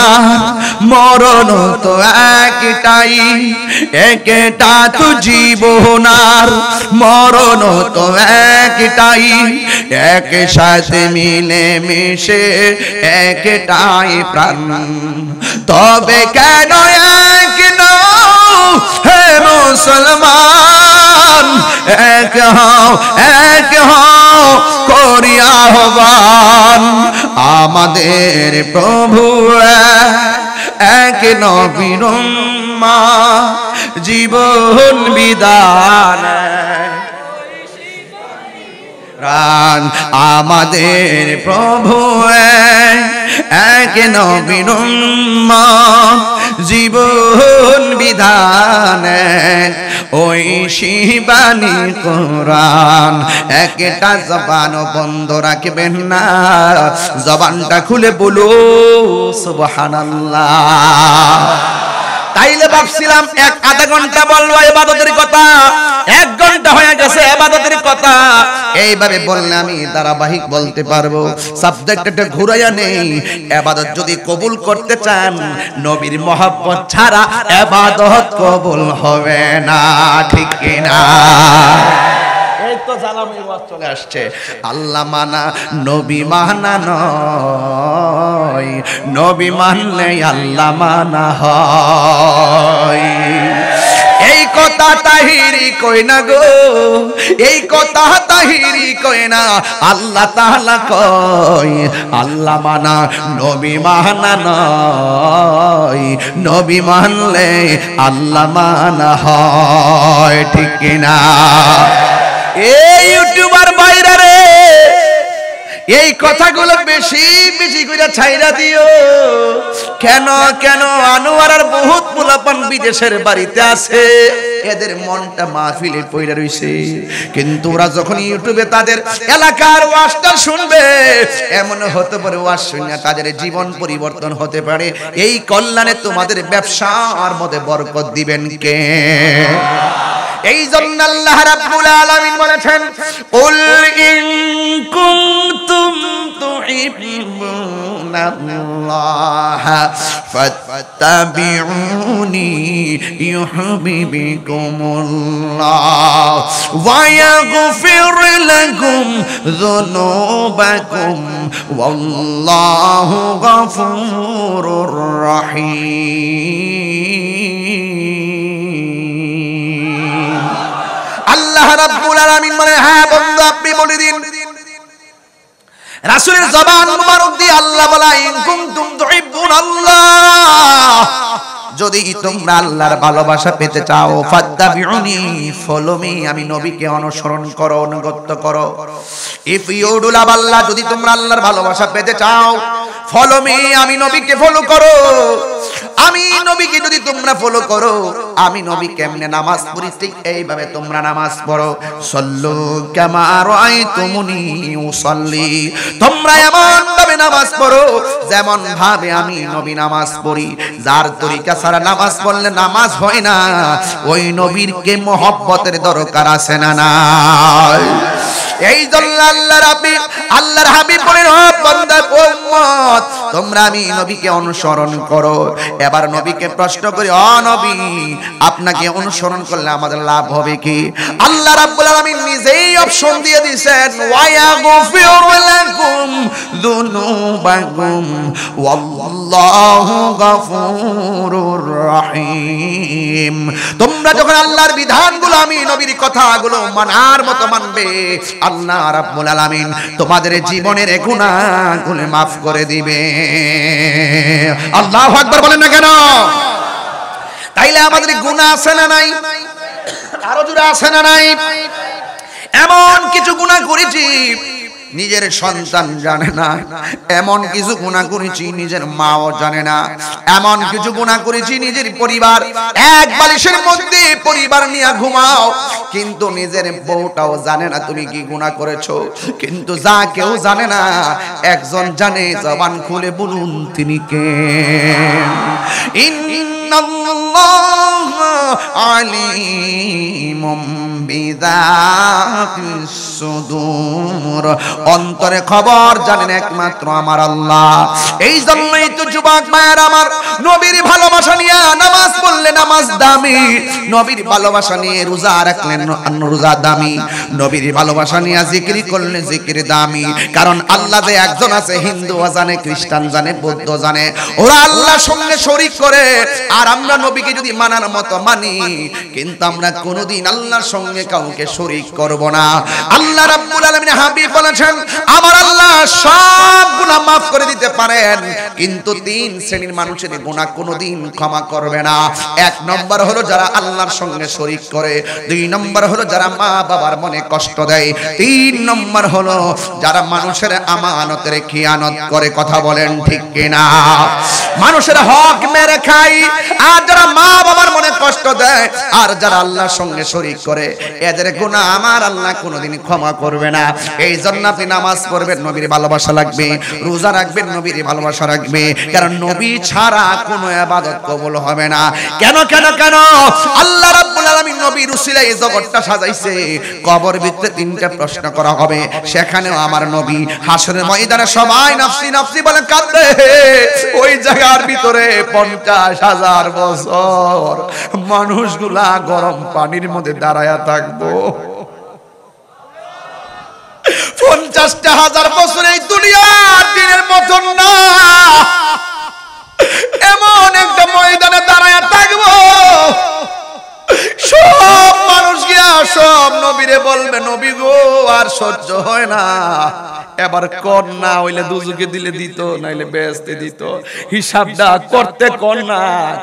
মরণ তো একটাই। একটা তো জীবন, মরণ তো একটাই। একসাথে মিলে মিশে একটাই প্রাণ। তবে কেন এক হে মুসলমান, এক হও, এক হও করি আহ্বান। আমাদের প্রভু এক, নবীর উম্মাহ, জীবন বিধান প্রাণ। আমাদের প্রভু এক, নবীর উম্মাহ, জীবন বিধান ওই শিবানী কোরআন। একটা জবান বন্ধ রাখবেন না, জবানটা খুলে বলো সুবহানাল্লাহ। তাইলে ভাবছিলাম আধা ঘন্টা বলবো ইবাদতের কথা, 1 ঘন্টা হয়ে গেছে ইবাদতের কথা। এইভাবে বললে আমি ধারাবাহিক বলতে পারবো। সাবজেক্টটা ঘুরাইয়া নেই। ইবাদত যদি কবুল করতে চান, নবীর মহব্বত ছাড়া ইবাদত কবুল হবে না, ঠিক কি না? এই তো জালামি ওয়াজ চলে আসছে। আল্লাহ মানা নবী মানা নয়, নবী মানলে আল্লাহ মানা হয়। এই কথা তাহিরি কয় না গো, এই কথা তাহিরি কয় না, আল্লাহ তাআলা কয় আল্লাহ মানা নবী মানা নয়, নবী মানলে আল্লাহ মানা হয়, ঠিক কিনা? এই ইউটিউবার ভাইরা রে, এই কথাগুলো বেশি বেশি করে ছাইরা দিও। কেন কেন আনোয়ার আর বহুত পোলাপান বিদেশের বাড়িতে আছে, এদের মনটা মাহফিলে পয়রা রইছে, কিন্তু ওরা যখন ইউটিউবে তাদের এলাকার ওয়াজটা শুনবে, এমন হতে পারে ওয়াজ শুনে তাদের জীবন পরিবর্তন হতে পারে। এই কল্যাণে তোমাদের ব্যবসার মধ্যে বরকত দিবেন কে? এই জন্য আল্লাহ রাব্বুল আলামিন বলেছেন, কুল ইন কুনতুম তুহিব্বুনাল্লাহ ফাত্তাবিউনি ইউহিব্বুকুমুল্লাহ ওয়া ইয়াগফির লাকুম যুনুবাকুম ওয়াল্লাহু গফুরুর রহিম। আল্লাহ রাব্বুল আলামিন বলে, হ্যাঁ বন্ধু আপনি বলে দিন, রাসূলের জবান মুবারক দিয়ে আল্লাহ বলা, ইন কুনতুম তুহিব্বুনাল্লাহ, যদি তোমরা আল্লাহর ভালোবাসা পেতে চাও, ফাত্তাবিউনি, ফলো মি, আমি নবীকে অনুসরণ করো, অনুগত করো। ইফ ইউ ডু লাভ আল্লাহ, যদি তোমরা আল্লাহর ভালোবাসা পেতে চাও, ফলো মি, আমি নবীকে ফলো করো। আমি নবীকে যদি তোমরা ফলো করো, আমি নবী কেমনে নামাজ পড়ি ঠিক এইভাবে তোমরা নামাজ পড়ো। সাল্লু কামা রাআইতুমুনি উসাল্লি, তোমরা এমন ভাবে নামাজ পড়ো যেমন ভাবে আমি নবী নামাজ পড়ি। যার তরিকা ছাড়া নামাজ পড়লে নামাজ হয় না, ওই নবীর কে মহব্বতের দরকার আছে না নাই? এই জন্য আল্লাহর হাবিব বলেন, ও বান্দা উম্মত, তোমরা আমি নবীকে অনুসরণ করো। এবার নবীকে প্রশ্ন করি, ও নবী, আপনাকে অনুসরণ করলে আমাদের লাভ হবে কি? আল্লাহ রাব্বুল আলামিন নিজেই অপশন দিয়ে দিয়েছেন, ওয়া ইয়াগফির লাকুম যুনুবাকুম ওয়াল্লাহু গফুরুর রহিম। তোমরা যখন আল্লাহর বিধানগুলো, আমি নবীর কথাগুলো মানার মতো মানবে, আল্লাহ রাব্বুল আলামিন তোমাদের জীবনের গুনাহগুলো মাফ করে দিবে। আল্লাহু আকবার বলেন না কেন? তাইলে আমাদের গুনাহ আছে না নাই? আরো জোরে আছে না নাই? এমন কিছু গুনাহ করেছি নিজের সন্তান জানে না, এমন কিছু গুনাহ করেছি নিজের মাও জানে না, এমন কিছু গুনাহ করেছি নিজের পরিবার, এক বালিশের মধ্যে পরিবার নিয়ে ঘুমাও, কিন্তু নিজের বউটাও জানে না তুমি কি গুনাহ করেছো। কিন্তু যা কেউ জানে না, একজন জানে, জবান খুলে বলুন তিনি কে? ইন্নাল্লাহ আলিমুম বিযাতিস সুদূর, অন্তরে খবর জানেন একমাত্র আমার আল্লাহ। এই জন্যই তো যুবক মায়ের আমার, নবীর ভালোবাসা নিয়ে নামাজ পড়লে নামাজ দামি, নবীর ভালোবাসা নিয়ে রোজা রাখলেন রোজা দামি, নবীর ভালোবাসা নিয়ে জিকির করলে জিকির দামি। কারণ আল্লাহ যে একজন আছে, হিন্দু জানে, খ্রিস্টান জানে, বৌদ্ধ জানে, ওরা আল্লাহর সঙ্গে শরীক করে, আর আমরা নবীকে যদি মানার মতো মানি, কিন্তু আমরা কোনোদিন আল্লাহর সঙ্গে কাউকে শরীক করব না। আল্লাহ রাব্বুল আলামিন হাবিব বলেছেন, আমার আল্লাহ সব গুনাহ মাফ করে দিতে পারেন, কিন্তু তিন শ্রেণীর মানুষের গুনাহ কোনোদিন ক্ষমা করবে না। এক নম্বর হলো যারা আল্লাহর সঙ্গে শরীক করে, দুই নম্বর হলো যারা মা বাবার মনে কষ্ট দেয়, তিন নম্বর হলো যারা মানুষের আমানতের খিয়ানত করে। কথা বলেন ঠিক কিনা? মানুষের হক মেরে খায়, আর যারা মা বাবার মনে কষ্ট দেয়, আর যারা আল্লাহর সঙ্গে শরীক করে, এদের গুনাহ আমার আল্লাহ কোনোদিন ক্ষমা করবে না। এই জন্য আপনি নামাজ পড়বেন, নবীর ভালোবাসা লাগবে, রোজা রাখবেন, নবীর ভালোবাসা রাখবে, কারণ নবী ছাড়া কোনো ইবাদত কবুল হবে না। কেন কেন কেন? আল্লাহ রাব্বুল আলামিন নবীর উসিলায় এই জগৎটা সাজাইছে। কবর ভিতরে তিনটা প্রশ্ন করা হবে, সেখানেও আমার নবী হাসরের ময়দানে সবাই নাফসি নাফসি বলে কাঁদবে। ওই জায়গার ভিতরে 50,000 বছর মানুষগুলা গরম পানির মধ্যে দাঁড়ায়া থাকবো। 50,000 বছর এই দুনিয়ার দিনের মতন না, এমন একটা ময়দানে দাঁড়ায়া থাকবো, সব মানুষ গিয়া বলবে নবী গো আর সহ্য হয় না, এবার কর না, হইলে দুজকে দিলে দিত, নাইলে বেহেশতে দিত, হিসাবটা করতে কর না,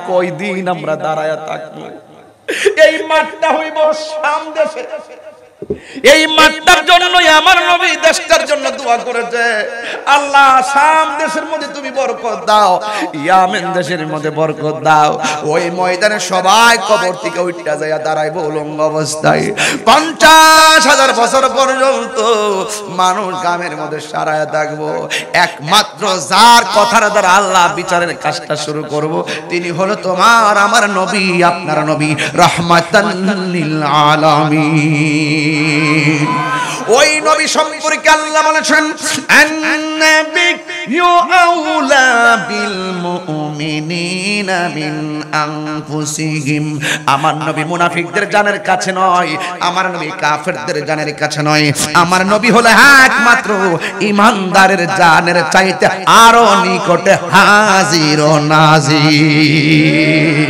কয়দিন আমরা দাঁড়ায়া থাকবো। এই মাঠটা হইব শাম দেশে, এই মাঠটার জন্যই আমার নবী দেশটার জন্য দোয়া করেছে, আল্লাহ শাম দেশের মধ্যে তুমি বরকত দাও, ইয়ামেন দেশের মধ্যে বরকত দাও। ওই ময়দানে সবাই কবর থেকে উঠা যায় দাঁড়াইবো উলঙ্গ অবস্থায়, 50,000 বছর পর্যন্ত মানুষ গ্রামের মধ্যে সারায় থাকবো। একমাত্র যার কথার দ্বারা আল্লাহ বিচারের কাজটা শুরু করব, তিনি হলো তোমার আমার নবী, আপনার নবী রাহমাতান লিল আলামিন। ওই নবী সম্পর্কে আল্লাহ বলেছেন, আন-নাবিয়্যু আউলা বিল মুমিনিনা মিন আনফুসিহিম। আমার নবী মুনাফিকদের জানের কাছে নয়, আমার নবী কাফেরদের জানের কাছে নয়, আমার নবী হলো একমাত্র ঈমানদারের জানের চাইতে আরো নিকটে হাজির ও নাজির।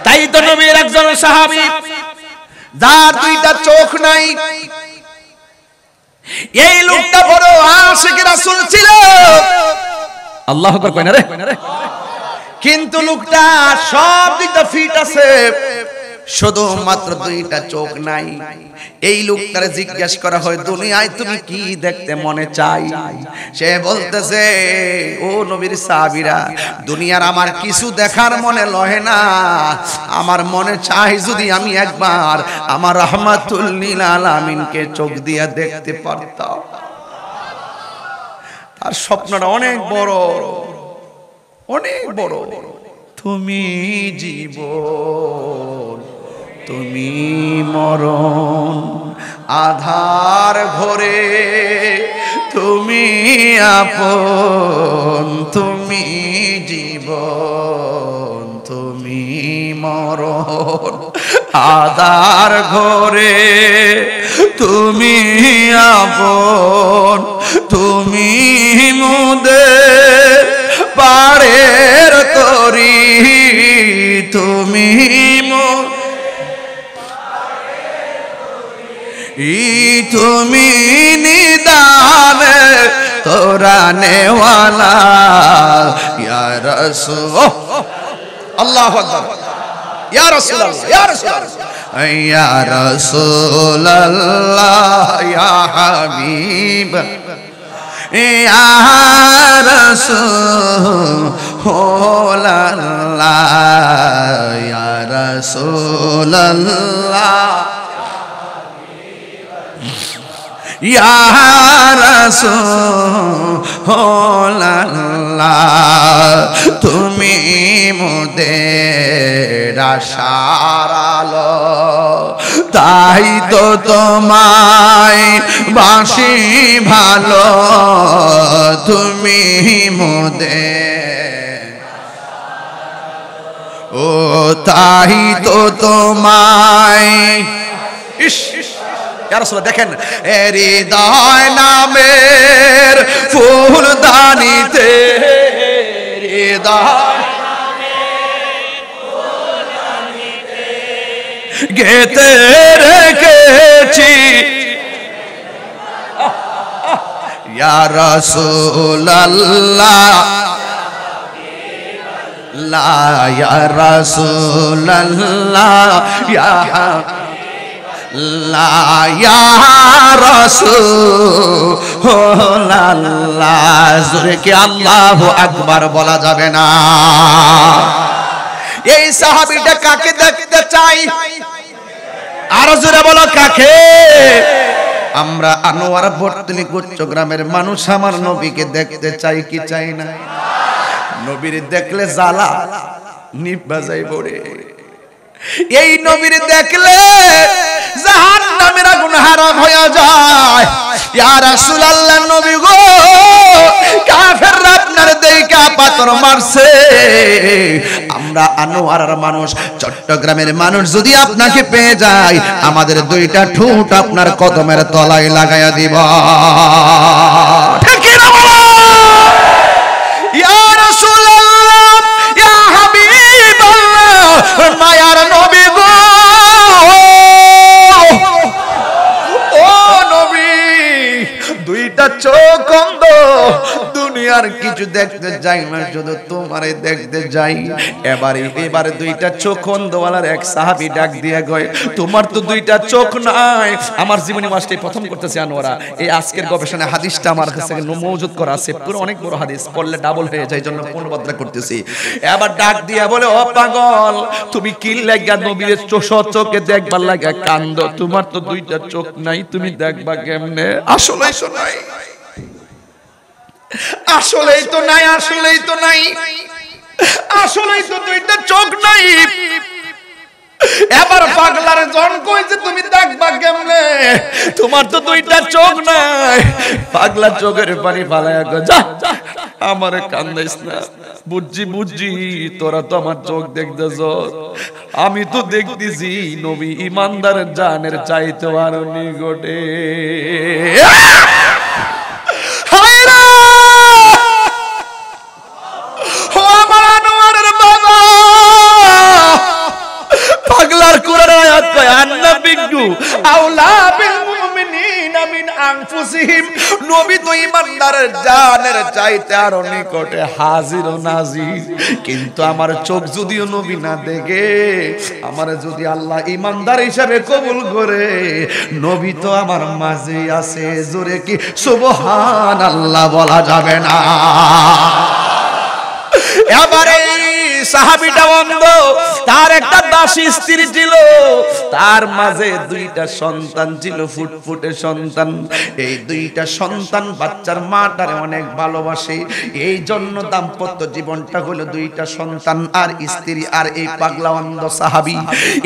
তাই তো নবীর একজন সাহাবী যার দুইটা চোখ নাই, এই লোকটা বড় আশিক রাসূল ছিল, আল্লাহু আকবার কই না রে, কিন্তু লোকটা সব দিকটা ফিট আছে, শুধুমাত্র দুইটা চোখ নাই। এই লোকটারে জিজ্ঞেস করা হয়, দুনিয়ায় তুমি কি দেখতে মনে চাই? সে বলতেছে, ও নবীর সাহাবীরা, দুনিয়ার আমার কিছু দেখার মনে লহে না, আমার মনে চাই যদি আমি একবার আমার রাহমাতুল লিল আলামিনকে চোখ দিয়া দেখতে পারতাম। তার স্বপ্নটা অনেক বড়, অনেক বড়। তুমি জীবন, তুমি মরণ, আধার ঘরে তুমি আপন, তুমি জীবন, তুমি মরণ, আধার ঘরে তুমি আপন, তুমি মোদের পাড়ের তরি, তুমি তুমি নিদানে তোরা নেওয়ালা ইয়া রাসূল, আল্লাহু আকবার, ইয়া রাসূলুল্লাহ, ইয়া রাসূলুল্লাহ, ইয়া রাসূলুল্লাহ, ইয়া হাবিব, ইয়া রাসূলুল্লাহ, ইয়া রাসূলুল্লাহ, ইয়া রাসূলুল্লাহ, তুমি মোদের আশার আলো, তাই তো তোমায় বাসি ভালো, তুমি মোদের, ও তাই তো তোমায়, ইস ইয়া রাসূলুল্লাহ, দেখেন হৃদয় নামের ফুলদানিতে, হৃদয় গেতে রেখেছি ইয়া রাসূলুল্লাহ, লা ইয়া রাসূলুল্লাহ, ইয়া লা ইয়া রাসূলুল্লাহ, জোরে কি আল্লাহু আকবার বলা যাবে না? এই সাহাবীটা কাকে দেখতে চাই? আরো জোরে বলো কাকে? আমরা আনোয়ার বর্তনী চট্টগ্রামের মানুষ আমার নবীকে দেখতে চাই কি চাই না? নবীর দেখলে জ্বালা নিভা যাইব রে। এই নবীর দেখলে জাহান্নামের আগুন হারাম হয়ে যায়। ইয়া রাসূলুল্লাহ, নবী গো, কাফেররা আপনার দেইকা পাথর মারছে, আমরা আনোয়ারের মানুষ, চট্টগ্রামের মানুষ যদি আপনাকে পেয়ে যায়, আমাদের দুইটা ঠোঁট আপনার কদমের তলায় লাগাইয়া দিব। ঠিক না বলো? ইয়া রাসূলুল্লাহ, ইয়া হাবিবাল্লাহ, মায়ার নবী গো, আর কিছু দেখতে যাই না, শুধু তোমারে দেখতে যাই। এবারে দুইটা চোখ অন্ধওয়ালার এক সাহাবী ডাক দিয়ে কয়, তোমার তো দুইটা চোখ নাই। আমার জীবনী মাসটি প্রথম করতেছে আনোয়ারা, এই আজকের গবেষণা হাদিসটা আমার কাছে মজুদ করা আছে, পুরো অনেক বড় হাদিস, পড়লে ডাবল হয়ে যায়, জন্য পুনর্বাদ্রা করতেছি। এবার ডাক দিয়া বলে, ও পাগল, তুমি কি লাগা নবীর চোখে দেখবার লাগা কান্দো? তোমার তো দুইটা চোখ নাই, তুমি দেখবা কেমনে? আসলেই তো নাই, আসলেই তো নাই, আসলেই তো নাই, আসলেই তো দুইটা চোখ নাই। এবার পাগলার জন কইছে, তুমি দেখবা কেমনে? তোমার তো দুইটা চোখ নাই। পাগলা চোখের পানি ফালায়া কয়, যা আমারে কান্দাইস না, বুঝছি তোরা তো আমার চোখ দেখতেছ, আমি তো দেখতেছি নবী ইমানদারের জানের চাইতে আরো নিকটে। পাগলার কোরআন আয়াত কয়, আন্নাবিয়্যু আওলা বিল মুমিনিনা মিন আনফুসিহিম, নবী তো ইমানদারের জানের চাইতে আরো নিকটে হাজির ও নাজির। কিন্তু আমার চোখ যদিও নবী না দেখে, আমারে যদি আল্লাহ ইমানদার হিসেবে কবুল করে, নবী তো আমার মাঝে আছে। জোরে কি সুবহানাল্লাহ বলা যাবে না? এবারে সাহাবীটা অন্ধ, তার একটা দাসী স্ত্রী ছিল, তার মাঝে দুইটা সন্তান ছিল, ফুটফুটে সন্তান। এই দুইটা সন্তান বাচ্চার মাটারে অনেক ভালোবাসে, এই জন্য দাম্পত্য জীবনটা হলো দুইটা সন্তান আর স্ত্রী। আর এই পাগলা অন্ধ সাহাবী,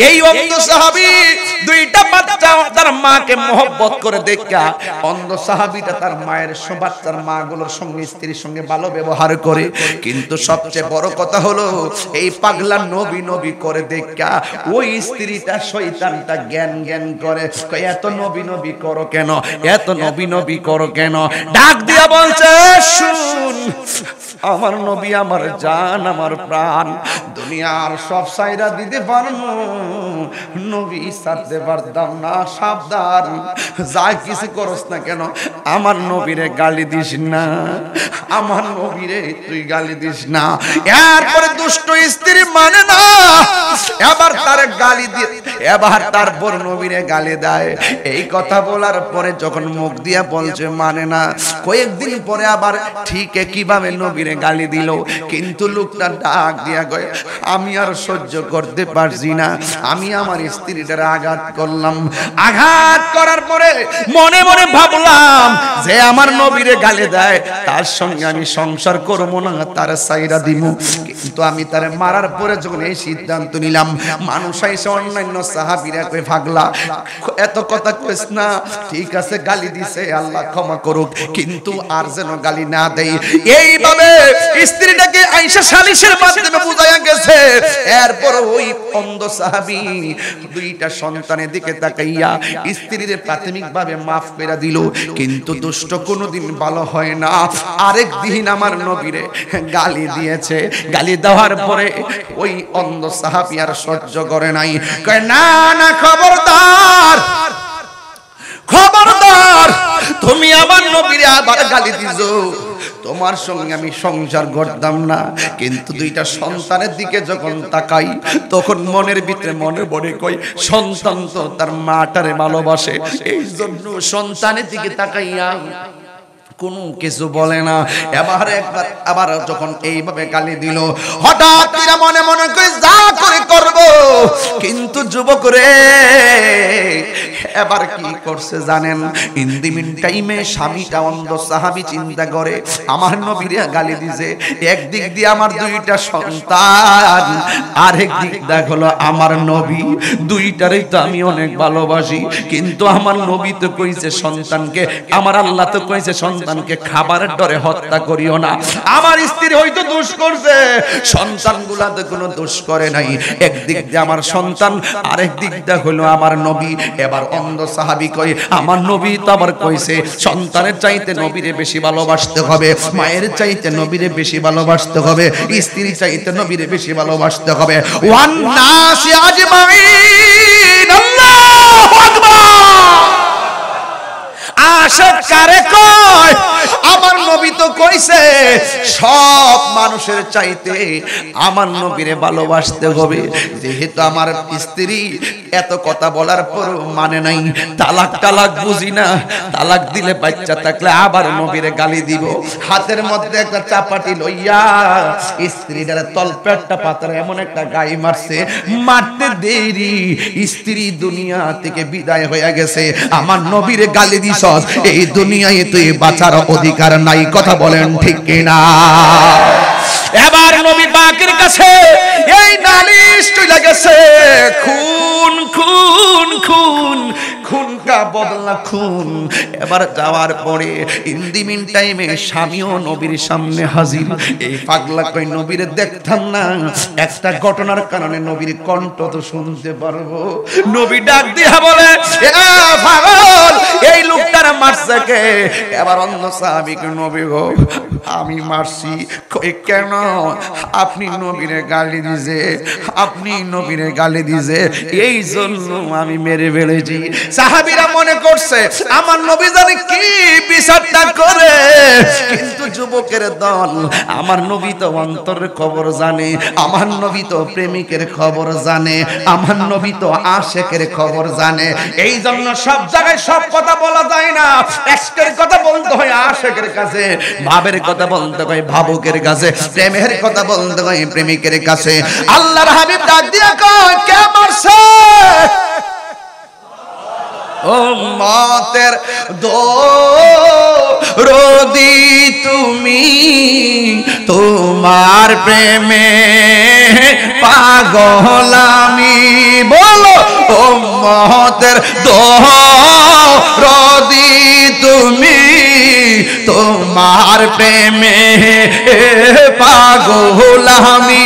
এই অন্ধ সাহাবী দুইটা বাচ্চা তার মাকে মহব্বত করে দেখা, অন্ধ সাহাবীটা তার মায়ের বাচ্চার মাগুলোর সঙ্গে, স্ত্রীর সঙ্গে ভালো ব্যবহার করে। কিন্তু সবচেয়ে বড় কথা হলো, এই পাগলা নবী নবী করে দেখা ওই স্ত্রীটা শয়তানটা জ্ঞান করে, এত নবী নবী করো কেন, এত নবী নবী করো কেন? ডাক দিয়া বলছে, শুন, আমার নবী আমার জান, আমার প্রাণ, দুনিয়ার সব সাইরা দিতে পারবো, নবী ছাড়তে পারতাম না। সাবধান, যা কিছু করস না কেন, আমার নবীরে গালি দিস না, আমার নবীরে তুই গালি দিস না। এরপরে দুষ্ট স্ত্রী মানে না, এবার তার গালি দিয়ে, এবার তার বড় নবীরে গালি দেয়। এই কথা বলার পরে যখন মুখ দিয়া বলছে মানে না, কয়েকদিন পরে আবার ঠিক কিভাবে নবীরে গালি দিল। কিন্তু লোকটা ডাক দিয়া কয়, আমি আর সহ্য করতে পারছি না, আমি আমার স্ত্রীটার আঘাত করলাম। আঘাত করার পরে মনে মনে ভাবলাম যে আমার নবীরে গালি দেয়, তার সঙ্গে আমি সংসার করবো না, তার সাইরা দিব। কিন্তু আমি তারে মারার পরে যখন এই সিদ্ধান্ত নিলাম, মানুষ আইসে অন্যান্য সাহাবীরা কই, পাগলা এত কথা কইস না, ঠিক আছে গালি দিছে, আল্লাহ ক্ষমা করুক, কিন্তু আর যেন গালি না দেই। এইভাবে স্ত্রীটাকে আয়েশা সালিশের মাধ্যমে বুঝাইয়া গেছে। এরপর ওই অন্ধ সাহাবী দুইটা সন্তানের দিকে তাকাইয়া স্ত্রীর প্রাথমিকভাবে মাফ করে দিল, কিন্তু দুষ্ট কোনোদিন ভালো হয় না। আরেক দিন আমার নবীরে গালি দিয়েছে, গালি দেওয়ার পরে ওই অন্ধ সাহাবী আর সহ্য করে নাই, কয় না না, খবরদার খবরদার, তুমি আমার নবীরে আবার গালি দিছো, তোমার সঙ্গে আমি সংসার করতাম না। কিন্তু দুইটা সন্তানের দিকে যখন তাকাই, তখন মনের ভিতরে মনে পড়ে, কই সন্তান তো তার মাটারে ভালোবাসে, এই জন্য সন্তানের দিকে তাকাইয়া কোনো কিছু বলে না। এবার একবার আবার যখন এইভাবে গালি দিল, হঠাৎ করে মনে মনে কই যা করে করব। কিন্তু যুবক রে, এবার কি করছে জানেন? ইন দি মিন টাইমে স্বামীটা অন্ধ সাহাবী চিন্তা করে, আমার নবীরে গালি দিছে, একদিক দিয়ে আমার দুইটা সন্তান, আরেক দিক দেখলো আমার নবী, দুইটারই তো আমি অনেক ভালোবাসি। কিন্তু আমার নবী তো কইছে সন্তানকে, আমার আল্লাহ তো কইছে সন্তানকে খাবারের ডরে হত্যা করিও না। আমার স্ত্রী হয়তো দোষ করছে, সন্তানগুলা তো কোনো দোষ করে নাই। একদিক দিয়ে আমার সন্তান, আরেক দিক দিয়ে হলো আমার নবী। এবার অন্ধ সাহাবী কই, আমার নবী তো আবার কইছে সন্তানের চাইতে নবীরে বেশি ভালোবাসতে হবে, মায়ের চাইতে নবীরে বেশি ভালোবাসতে হবে, স্ত্রী চাইতে নবীরে বেশি ভালোবাসতে হবে। ওয়ান নাসি আজমাইন, আল্লাহু আকবার। আশিক কারে কয়, আমার নবী তো কইছে সব মানুষের চাইতে আমার নবীরে ভালোবাসতে হবে। যেহেতু আমার স্ত্রী এত কথা বলার পর মানে নাই, তালাক বুঝি না, তালাক দিলে বাচ্চা থাকলে আবার নবীরে গালি দিব। হাতের মধ্যে একটা চাপাটি লইয়া স্ত্রীর তলপেটটা পাতারে এমন একটা গাই মারছে, মারতে দেরি স্ত্রী দুনিয়া থেকে বিদায় হয়ে গেছে। আমার নবীরে গালি দিছস, এই দুনিয়ায় তুই বাঁচার অধিকার নাই। কথা বলেন ঠিক কিনা? এবার নবী পাকের কাছে এই নালিশ চলে গেছে, খুন খুন খুন খুন কা বদলা খুন। এবার যাওয়ার পরে ইন দি মিন টাইমে স্বামীও নবীর সামনে হাজির। এই পাগলা কই নবীরে দেখতাম না, একটা ঘটনার কারণে নবীর কণ্ঠ তো শুনতে পারবো। নবী ডাক দিয়া বলে, এ পাগল, এই লোকটার মারছে কে? এবার অন্য সাহাবীকে, নবী গো আমি মারছি। কই কেন? আপনি নবীরে গালি দিছে, আপনি নবীরে গালি দিছে, এই জন্য আমি মেরে ফেলেছি। সাহাবীরা মনে করছে আমার নবী জানে কি বিচারটা করে, কিন্তু যুবকের দল, আমার নবী তো অন্তরের খবর জানে, আমার নবী তো প্রেমিকের খবর জানে, আমার নবী তো আশেকের খবর জানে। এই জন্য সব জায়গায় সব কথা বলা যায় না। এশকের কথা বলতে হয় আশেকের কাছে, ভাবের কথা বলতে হয় ভাবুকের কাছে, প্রেমের কথা বলতে হয় প্রেমিকের কাছে। আল্লাহর হাবিব ডাক দিয়া কয়, কে মারছে? উম্মতের দরদি তুমি, তোমার প্রেমে পাগল আমি। বলো, উম্মতের দরদি তুমি, তোমার প্রেমে পাগল আমি।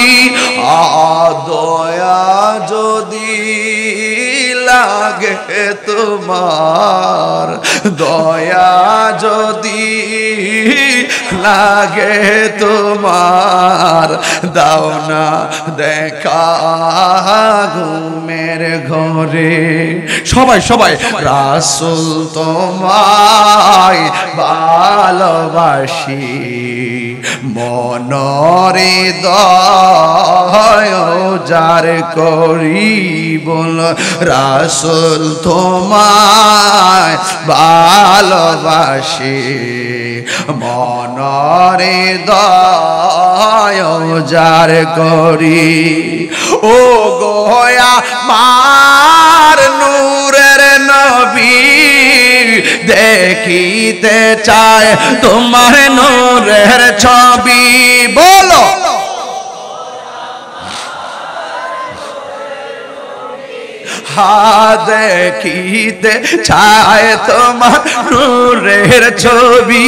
দয়া যদি লাগে তোমার, দয়া যদি লাগে তোমার, দাও না দেখা ঘুমের ঘরে। সবাই সবাই রাসূল তোমায় ভালোবাসি, মনরে দয় যার করি। বল রাসূল তোমায় ভালোবাসি, মনরে দয় যার করি। ও গোয়া মার নূরের নবী, দেখিতে চায় তোমার নূরের ছবি। বলো, দেখিতে চায় তোমার নূরের ছবি।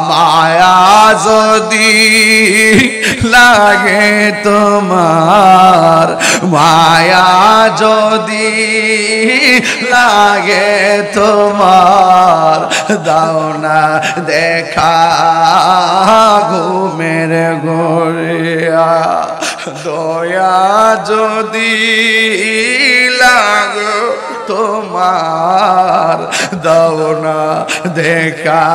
মায়া যদি লাগে তোমার, মায়া যদি লাগে তোমার, দাও না দেখা ঘুমের ঘরে। দয়া যদি লাগো তোমার, দাও না দেখা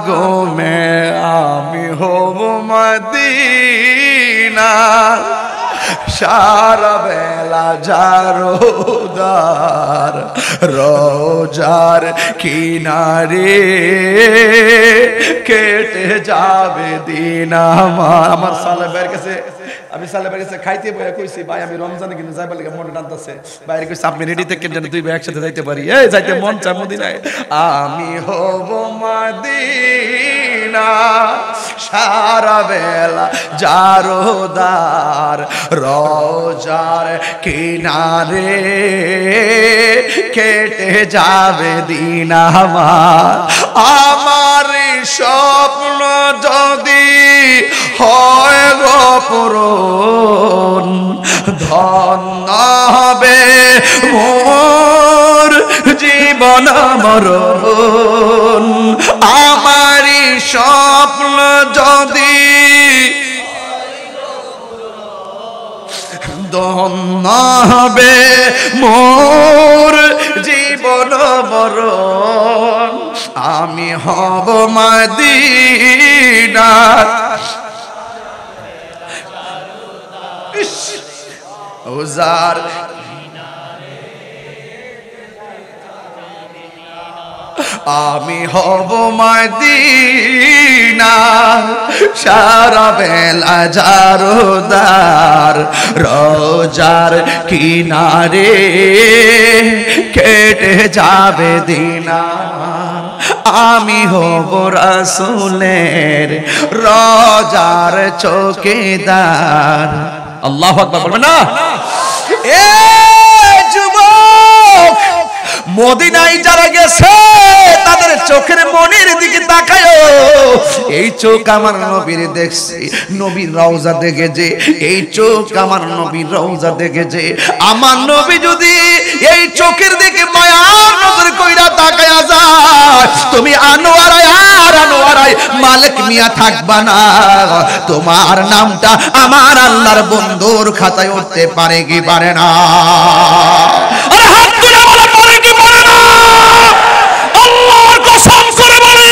ঘুমে। আমি হব মদিনা সারা বেলা জারোদার, রোজার কিনারে কেটে যাবে দিন আমার। আমার সালে ভাইয়ের কাছে, আমি সালে ভাইয়ের কাছে খাইতে বইয়া কইছি, ভাই আমি রমজানে কিন্তু যাইবার লাগে মনে টানতেছে। বাইরে কইছি আপনি রেডি থেকে যেন দুই ভাই একসাথে যাইতে পারি। এই যাইতে মন চায় মদিনায়। আমি হব মদিনা সারা বেলা জারোদার, রোজার কিনারে কেটে যাবে দিন আমার। আমার স্বপ্ন যদি হয় গো পূরণ, ধন্য হবে মোর জীবন মরণ। আমার স্বপ্ন যদি ধন্য হবে মোর জীবন মরণ, আমি হব মদিনার উজার আমি হব মদিনার সারা বেলা জারদার রোজার কিনারে কেটে যাবে দিন আমি হব রাসূলের রোজার চৌকিদার আল্লাহু আকবার বলবেন না এ যুবক মদিনায় যারা গেছে তাদের চোখের মনির দিকে তাকায়ো এই চোখ আমার নবীর দেখছে নবীর রওজা দেখেছে এই চোখ আমার নবীর রওজা দেখেছে আমার নবী যদি এই চোখের দিকে মায়ার নজর কইরা তাকায়া যায় তুমি আনোয়ারায় আর আনোয়ারায় মালিক মিয়া থাকবা না তোমার নামটা আমার আল্লাহর বন্ধুর খাতায় উঠতে পারে কি পারে না আরে হাত তুলে বলে পারে কি পারে না আল্লাহর কসম করে বলি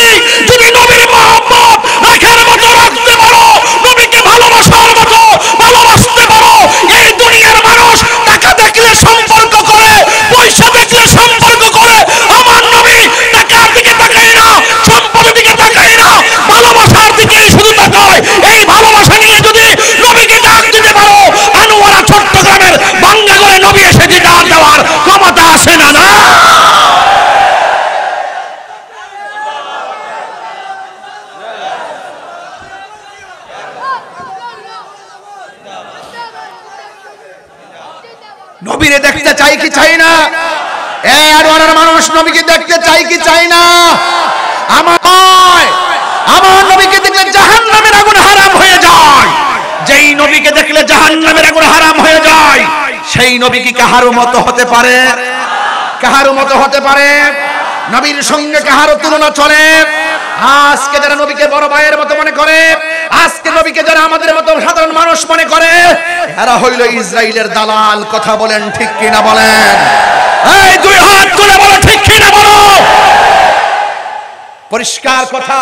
যদি নবীর মহব্বত রাখার মতো রাখতে পারো নবীকে ভালোবাসার মতো ভালোবাসতে পারো এই দুনিয়ার মানুষ টাকা দেখলে সম্পর্ক করে পয়সা দেখলে সম্পর্ক করে আমার নবী টাকার দিকে তাকায় না সম্পদের দিকে তাকায় না ভালোবাসার দিকে শুধু তাকায় এই ভালোবাসা নিয়ে যদি নবীকে ডাক দিতে পারো আনোয়ারা চট্টগ্রামের বাংলা করে নবী এসে যে ডাক দেওয়ার ক্ষমতা আছে না না নবীরে দেখতে চাই কি চাই না এই আনোয়ারের মানুষ নবীকে দেখতে চাই কি চাই না আমার নবীকে দেখলে জাহান্নামের আগুন হারাম হয়ে যায় যেই নবীকে দেখলে জাহান্নামের আগুন হারাম হয়ে যায় সেই নবী কি কাহারও মতো হতে পারে কাহারও মতো হতে পারে নবীর সঙ্গে কাহারও তুলনা চলে আজকে যারা নবীকে বড় ভাইয়ের মতো মনে করে আজকে নবীকে যারা আমাদের মতো সাধারণ মানুষ মনে করে এরা হইল ইসরাইলের দালাল কথা বলেন ঠিক কি না বলেন এই দুই হাত তুলে বলো ঠিক কি না বলো পরিষ্কার কথা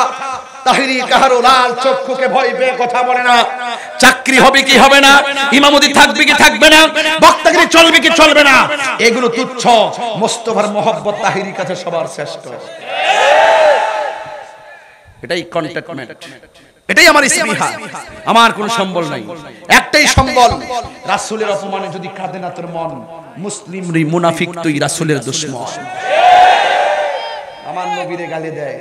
তাহিরি কাহারো লাল চক্ষুকে ভয় পেয়ে কথা বলে না চাকরি হবে কি হবে না ইমামতি থাকবে কি থাকবে না বক্তাগিরি চলবে কি চলবে না এগুলো তুচ্ছ মুস্তাফার মহব্বত তাহিরি কাছে সবার শ্রেষ্ঠ এটাই কন্টেন্টমেন্ট এটাই আমার ইসমিহা আমার কোনো সম্বল নাই একটাই সম্বল রাসূলের অপমানে যদি কাঁদে না তোর মন মুসলিম রি মুনাফিক তুই রাসূলের দুশমন আমার নবীরে গালি দেয়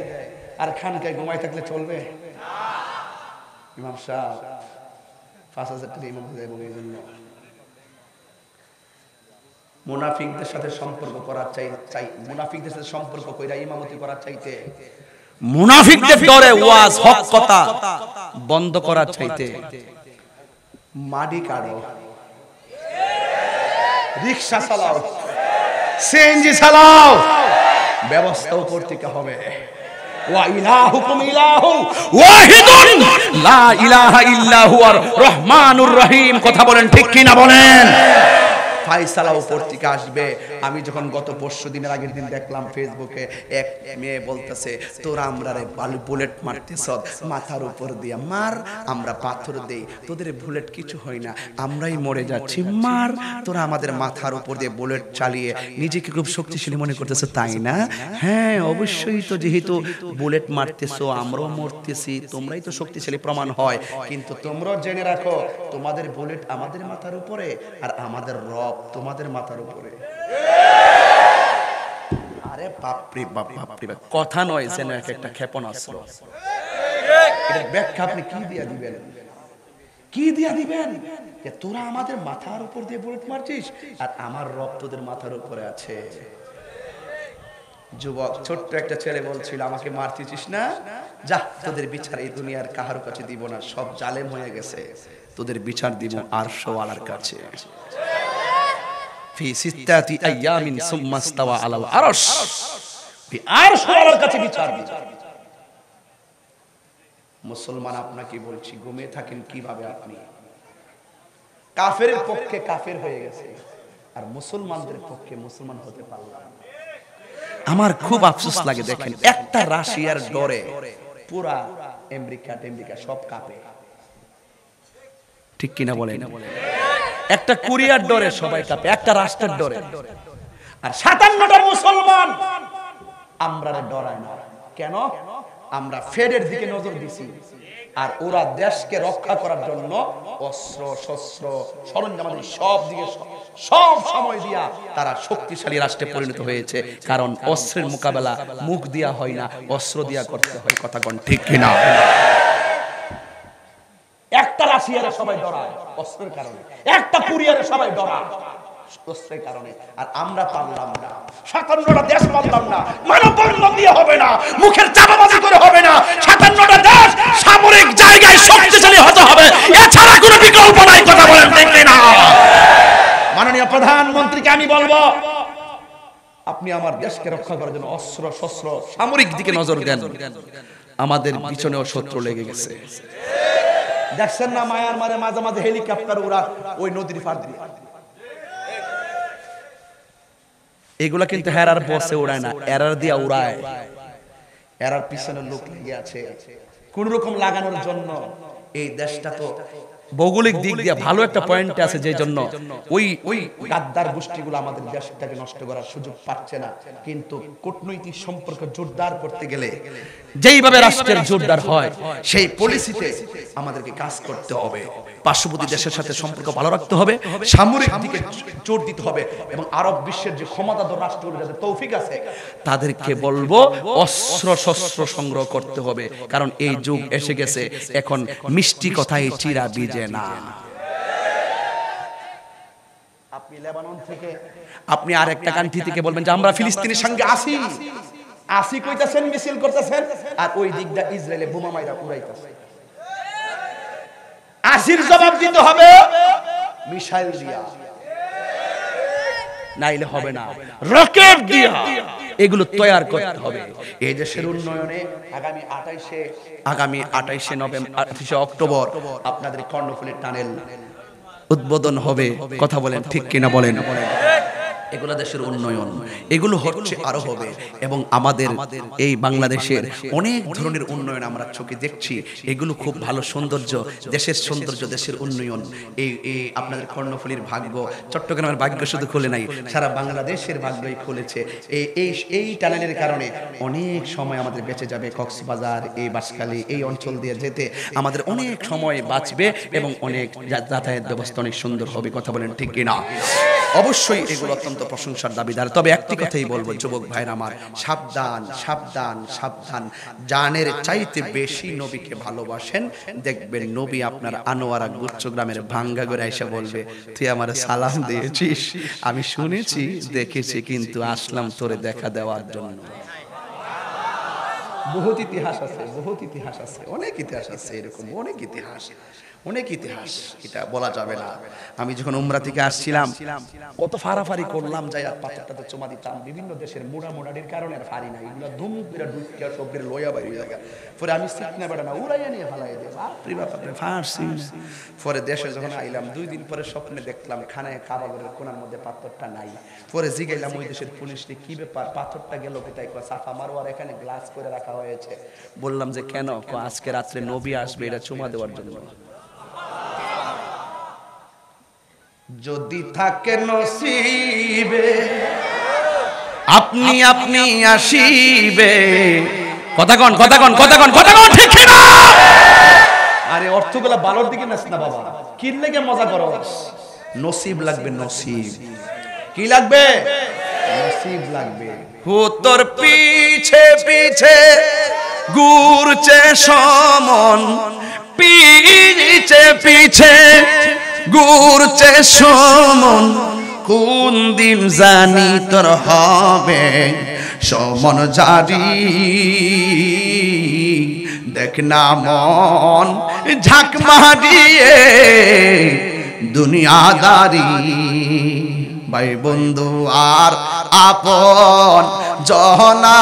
আর খানকায় ঘুমায় থাকলে চলবে ইমাম সাহেব 5000 টাকা ইমাম দেয় এবং এইজন্য মুনাফিকদের সাথে সম্পর্ক করা চাই মুনাফিকদের সাথে সম্পর্ক কইরা ইমামতি করা চাইতে মুনাফিকদের ডরে ওয়াজ হক কথা বন্ধ করা চাইতে মাডি কাড়ো রিকশা চালাও সিএনজি চালাও ব্যবস্থাও করতে হবে ওয়া ইলাহুকুম ইলাহু ওয়াহিদুন লা ইলাহা ইল্লা হুয়ার রহমানুর রহিম কথা বলেন ঠিক কি না বলেন ফায়সালা উপর থেকে আসবে আমি যখন গত পরশু দিনের আগের দিন দেখলাম ফেসবুকে এক মেয়ে বলতেছে তোরা আমরারে বুলেট মারতেছ মাথার উপর দিয়া মার আমরা পাথর দেই তোদের বুলেট কিছু হয় না আমরাই মরে যাচ্ছি মার তোরা আমাদের মাথার উপর দিয়ে বুলেট চালিয়ে নিজেকে খুব শক্তিশালী মনে করতেছ তাই না হ্যাঁ অবশ্যই তো যেহেতু বুলেট মারতেছো আমরাও মরতেছি তোমরাই তো শক্তিশালী প্রমাণ হয় কিন্তু তোমরাও জেনে রাখো তোমাদের বুলেট আমাদের মাথার উপরে আর আমাদের রব তোমাদের মাথার উপরে আরে বাপরে বাপ বাপরে বাপ কথা নয় যেন এক একটা ক্ষেপণাস্ত্র এর ব্যাখ্যা আপনি কি দিয়া দিবেন যে তোরা আমাদের মাথার উপর দিয়ে বুলেট মারছিস আর আমার রব তোদের মাথার উপরে আছে যুবক ছোট্ট একটা ছেলে বলছিল আমাকে মারতেছিস না যা তোদের বিচার এই দুনিয়ার কাহার কাছে দিব না সব জালেম হয়ে গেছে তোদের বিচার দিব আরশ ওয়ালার কাছে في 6 أيام ثم استوى على العرش في عرش ওয়ালার কাছে বিচার দিব মুসলমান আপনাকে বলছি ঘুমিয়ে থাকেন কিভাবে আপনি কাফেরের পক্ষে কাফের হয়ে গেছে আর মুসলমানদের পক্ষে মুসলমান হতে পারলাম আমার খুব আফসোস লাগে, দেখেন একটা রাশিয়ার ডরে পুরা আমেরিকা সব কাঁপে, ঠিক কিনা বলেন? একটা কোরিয়ার ডরে সবাই কাঁপে, একটা রাষ্ট্রের ডরে। আর 57টা মুসলমান আমরা ডরায় না কেন? আমরা ফেডের দিকে নজর দিছি, আর ওরা দেশকে রক্ষা করার জন্য অস্ত্র শস্ত্র সরঞ্জাম সব দিকে সব সময় দিয়া তারা শক্তিশালী রাষ্ট্রে পরিণত হয়েছে। কারণ অস্ত্রের মোকাবেলা মুখ দিয়া হয় না, অস্ত্র দিয়া করতে হয়। কথা কোন ঠিক কিনা? একটা রাশিয়ারে সবাই ডরায় অস্ত্রের কারণে, একটা কোরিয়ারে সবাই ডরায় অস্ত্রের কারণে। আর আমরা পারলাম না, 57টা দেশ পারলাম না, মানববন্ধন দিয়ে হবে না, মুখের চাপাবাজি করে হবে না। 57টা দেশ সামরিক জায়গায় শক্তিশালী হতে হবে, এছাড়া কোনো বিকল্প নাই। কথা বলেন ঠিক না? মাননীয় প্রধানমন্ত্রীকে আমি বলবো, আপনি আমার দেশকে রক্ষা করার জন্য অস্ত্র শস্ত্র সামরিক দিকে নজর দেন। আমাদের পিছনেও শত্রু লেগে গেছে, দেখছেন না? মায়ানমারে মাঝে মাঝে হেলিকপ্টার উড়া ওই নদীর পার দিয়ে। এগুলা কিন্তু হেরার বসে উড়ায় না, এরার দিয়া উড়ায়। এরার পিছনে লোক লেগে আছে কোন রকম লাগানোর জন্য। এই দেশটা তো ভৌগোলিক দিক দিয়ে ভালো একটা পয়েন্ট আছে, যে জন্য ওই গাদ্দার গোষ্ঠীগুলো আমাদের দেশটাকে নষ্ট করার সুযোগ পাচ্ছে না। কিন্তু কূটনৈতিক সম্পর্ক জোরদার করতে গেলে যেইভাবে রাষ্ট্রের জোরদার হয়, সেই পলিসিতে আমাদেরকে কাজ করতে হবে। পার্শ্ববর্তী দেশের সাথে সম্পর্ক ভালো রাখতে হবে, সামরিক দিকে জোর দিতে হবে, এবং আরব বিশ্বের যে ক্ষমতাধর রাষ্ট্রগুলো যাদের তৌফিক আছে তাদেরকে বলবো অস্ত্র শস্ত্র সংগ্রহ করতে হবে। কারণ এই যুগ এসে গেছে, এখন মিষ্টি কথায় চিরা বিজে না। আপনি লেবানন থেকে, আপনি আরেকটা কান্ট্রি থেকে বলবেন যে আমরা ফিলিস্তিনের সঙ্গে আসি কইতাছেন, মিছিল করতেছেন, আর ওই দিকটা ইসরায়েলে বোমা মাইরা উড়াইতেছে। আসির জবাব দিতে হবে মিসাইল দিয়া, নাইলে হবে না, রকেট দিয়া এগুলো তৈরি করতে হবে। এই দেশের উন্নয়নে আগামী 28 অক্টোবর আপনাদের কর্ণফুলী টানেল উদ্বোধন হবে। কথা বলেন ঠিক কিনা বলেন? এগুলো দেশের উন্নয়ন, এগুলো হচ্ছে আরো হবে। এবং আমাদের এই বাংলাদেশের অনেক ধরনের উন্নয়ন আমরা চোখে দেখছি, এগুলো খুব ভালো সৌন্দর্য, দেশের সৌন্দর্য, দেশের উন্নয়ন। এই আপনাদের কর্ণফুলীর ভাগ্য, চট্টগ্রামের ভাগ্য শুধু খুলে নাই, সারা বাংলাদেশের ভাগ্যই খুলেছে। এই টানেলের কারণে অনেক সময় আমাদের বেঁচে যাবে। কক্সবাজার, এই বাঁশখালী, এই অঞ্চল দিয়ে যেতে আমাদের অনেক সময় বাঁচবে, এবং অনেক যাতায়াত ব্যবস্থা অনেক সুন্দর হবে। কথা বলেন ঠিক কিনা? অবশ্যই এগুলো অত্যন্ত প্রশংসার দাবিদার। তবে একটি কথাই বলবো, যুবক ভাইরা আমার, সাবধান সাবধান সাবধান। জানের চাইতে বেশি নবীকে ভালোবাসেন, দেখবেন নবী আপনার আনোয়ারা গুচ্ছগ্রামের ভাঙ্গা করে এসে বলবে, তুই আমার সালাম দিয়েছিস, আমি শুনেছি দেখেছি, কিন্তু আসলাম তোরে দেখা দেওয়ার জন্য। বহুত ইতিহাস আছে, অনেক ইতিহাস আছে, এরকম অনেক ইতিহাস, এটা বলা যাবে না। আমি যখন উমরা থেকে আসছিলাম, কত ফারাফারি করলাম, যাই আর পাথরটাতে চুমা দিতাম। বিভিন্ন দেশের মোড়ামোড়াটির কারণে আর ফারি না, এগুলো ধুম করে ঢুকিয়া সবদের লইয়া বাইরে জায়গা। পরে আমি শিখনা বেড়া না উড়াইয়া নিয়ে ফালাই দিয়ে বাপরে বাপরে ফাঁসি। পরে দেশে যখন আইলাম, 2 দিন পরে স্বপ্নে দেখলাম খানায় কাবাগরের কোনার মধ্যে পাথরটা নাই। পরে জিগাইলাম ওই দেশের পুলিশকে, কি ব্যাপার, পাথরটা গেল কোথায়? সাফা মারোয়ার এখানে গ্লাস করে রাখা হয়েছে। বললাম যে কেন? আজকে রাত্রে নবী আসবে, এটা চুমা দেওয়ার জন্য। যদি থাকে নসিবে আপনি আসিবে। কথা কন ঠিক না? আরে অর্থগুলা বালোর দিকে নাচ না বাবা, কি লাগে মজা করো? নসিব লাগবে, নসিব। কি লাগবে? নসিব লাগবে। তোর পিছে পিছে ঘুরছে সমন, পিছে পিছে ঘুরছে সমন, কোন দিন জানি তোর হবে সমন জারি। দেখ না মন ঝাঁক মারিয়ে দুনিয়াদারি, ভাই বন্ধু আর আপন জহনা,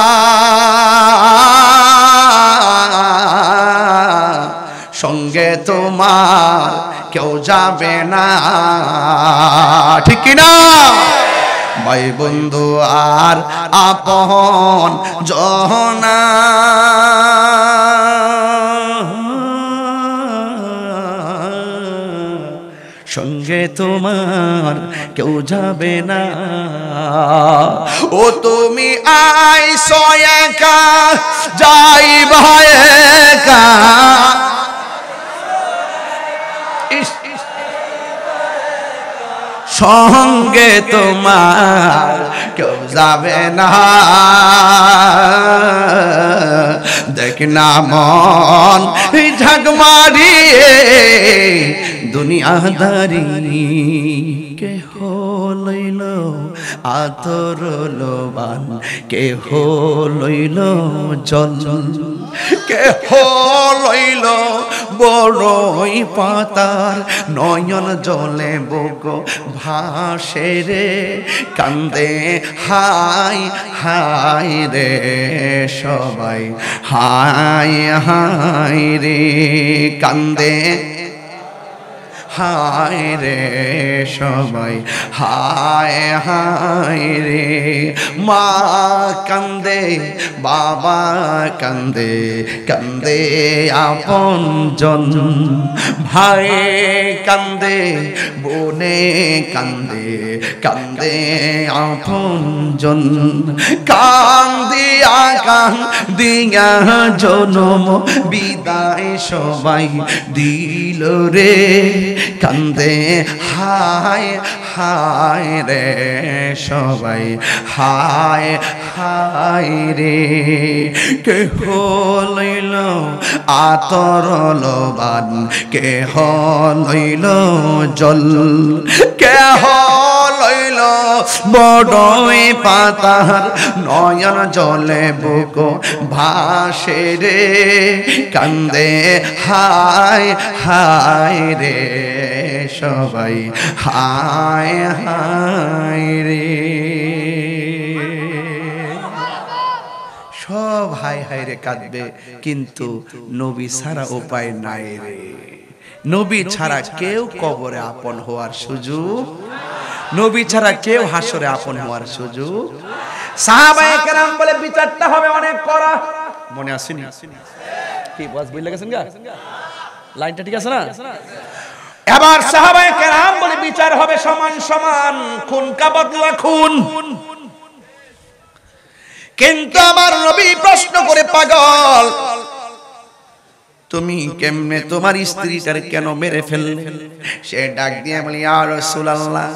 সঙ্গে তোমার কেউ যাবে না, ঠিক কিনা? ভাই বন্ধু আর আপন জনা সঙ্গে তোমার কেউ যাবে না ও তুমি আইছো একা যাইবা একা সঙ্গে তোমার কেউ যাবে না দেখ না মন ঝাঁক মারিয়ে দুনিয়াদারি কে লইল আতর লোবান কে লইল জল কে লইল বড়ই পাতার নয়ন জলে বুক ভাসে রে কান্দে হাই হাই রে সবাই হাই হাই রে কান্দে হায় রে সবাই হায় হায় রে মা কান্দে বাবা কান্দে কান্দে আপন জন ভাই কান্দে বোনে কান্দে কান্দে আপন জন কান্দিয়া কান্দিয়া জনম বিদায় সবাই দিল রে কান্দে হায় হায় রে সবাই হায় হায় রে কে লইল আতর লোবান কে লইল জল কে লইল বড়ই পাতার নয়ন জলে বুক ভাসে রে কান্দে হায় হায় রে সবাই হায় হায় রে সব হায় হায় রে কাঁদবে কিন্তু নবী ছাড়া উপায় নাই রে নবী ছাড়া কেউ কবরে আপন হওয়ার সুযোগ নবী ছাড়া কেউ হাসরে আপন হওয়ার সুযোগ সাহাবায়ে কেরাম বলে বিচারটা হবে অনেক কড়া মনে আসেনি কি বস বুঝলে গেছেন গা লাইনটা ঠিক আছে না এবার সাহাবায়ে কেরাম বলে বিচার হবে সমান সমান খুন কা বদলা খুন কিন্তু আমার নবী প্রশ্ন করে পাগল তুমি কেমনে তোমার স্ত্রীটার কেন মেরে ফেললে সে ডাক দিয়ে বলি ইয়া রাসূলুল্লাহ